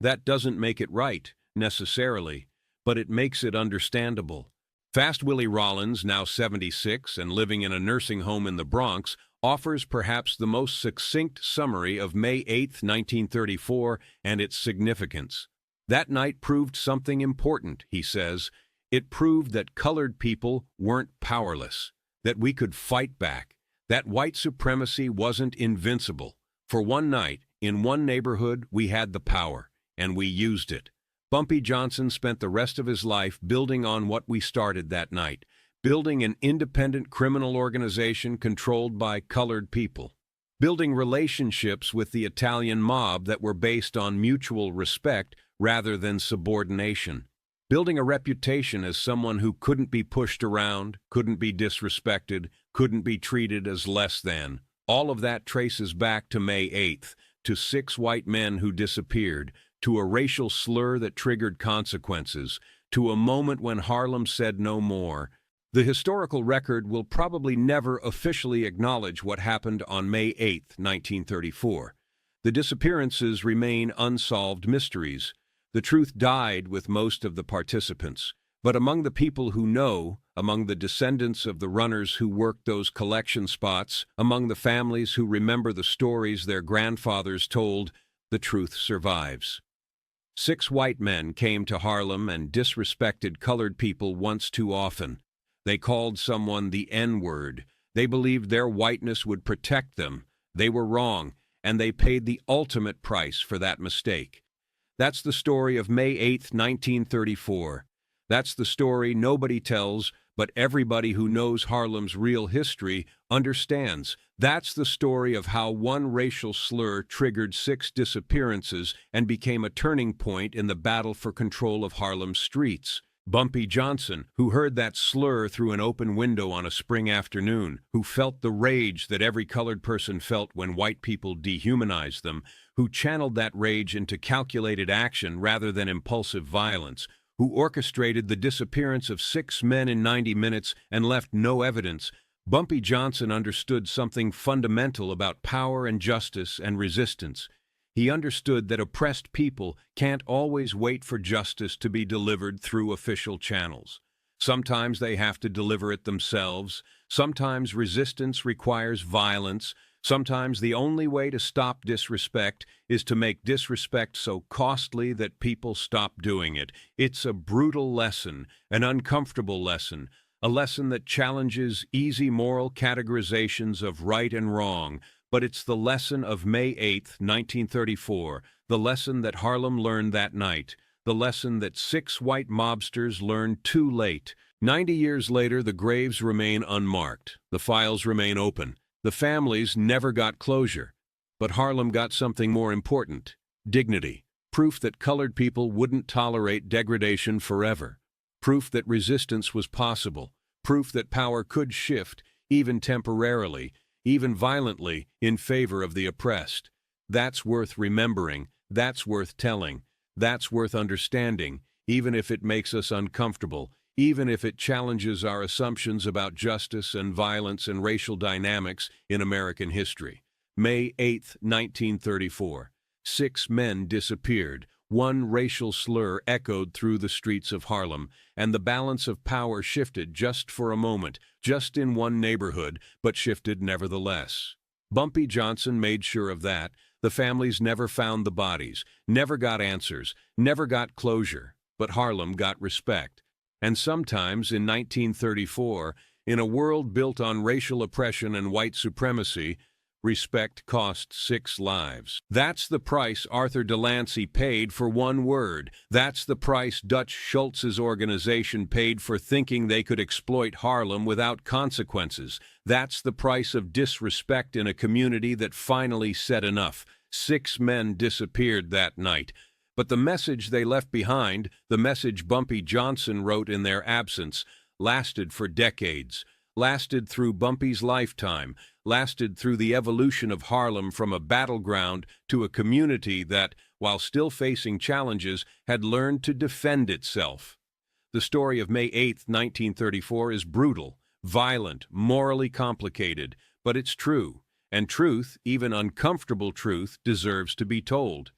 That doesn't make it right, necessarily, but it makes it understandable. Fast Willie Rollins, now 76 and living in a nursing home in the Bronx, offers perhaps the most succinct summary of May 8, 1934, and its significance. "That night proved something important," he says. "It proved that colored people weren't powerless, that we could fight back, that white supremacy wasn't invincible. For one night, in one neighborhood, we had the power, and we used it. Bumpy Johnson spent the rest of his life building on what we started that night, building an independent criminal organization controlled by colored people, building relationships with the Italian mob that were based on mutual respect rather than subordination, building a reputation as someone who couldn't be pushed around, couldn't be disrespected, couldn't be treated as less than. All of that traces back to May 8th, to 6 white men who disappeared, to a racial slur that triggered consequences, to a moment when Harlem said no more. The historical record will probably never officially acknowledge what happened on May 8, 1934. The disappearances remain unsolved mysteries. The truth died with most of the participants. But among the people who know, among the descendants of the runners who worked those collection spots, among the families who remember the stories their grandfathers told, the truth survives. 6 white men came to Harlem and disrespected colored people once too often. They called someone the N-word. They believed their whiteness would protect them. They were wrong, and they paid the ultimate price for that mistake. That's the story of May 8, 1934. That's the story nobody tells, but everybody who knows Harlem's real history understands. That's the story of how one racial slur triggered 6 disappearances and became a turning point in the battle for control of Harlem's streets. Bumpy Johnson, who heard that slur through an open window on a spring afternoon, who felt the rage that every colored person felt when white people dehumanized them, who channeled that rage into calculated action rather than impulsive violence, who orchestrated the disappearance of 6 men in 90 minutes and left no evidence. Bumpy Johnson understood something fundamental about power and justice and resistance. He understood that oppressed people can't always wait for justice to be delivered through official channels. Sometimes they have to deliver it themselves. Sometimes resistance requires violence. Sometimes the only way to stop disrespect is to make disrespect so costly that people stop doing it. It's a brutal lesson, an uncomfortable lesson, a lesson that challenges easy moral categorizations of right and wrong. But it's the lesson of May 8, 1934, the lesson that Harlem learned that night, the lesson that 6 white mobsters learned too late. 90 years later, the graves remain unmarked. The files remain open. The families never got closure. But Harlem got something more important: dignity, proof that colored people wouldn't tolerate degradation forever, proof that resistance was possible, proof that power could shift, even temporarily, even violently, in favor of the oppressed. That's worth remembering, that's worth telling, that's worth understanding, even if it makes us uncomfortable, even if it challenges our assumptions about justice and violence and racial dynamics in American history. May 8, 1934. 6 men disappeared. One racial slur echoed through the streets of Harlem, and the balance of power shifted just for a moment, just in one neighborhood, but shifted nevertheless. Bumpy Johnson made sure of that. The families never found the bodies, never got answers, never got closure, but Harlem got respect. And sometimes, in 1934, in a world built on racial oppression and white supremacy, respect cost 6 lives. That's the price Arthur Delancey paid for one word. That's the price Dutch Schultz's organization paid for thinking they could exploit Harlem without consequences. That's the price of disrespect in a community that finally said enough. 6 men disappeared that night. But the message they left behind, the message Bumpy Johnson wrote in their absence, lasted for decades, lasted through Bumpy's lifetime, lasted through the evolution of Harlem from a battleground to a community that, while still facing challenges, had learned to defend itself. The story of May 8, 1934 is brutal, violent, morally complicated, but it's true, and truth, even uncomfortable truth, deserves to be told.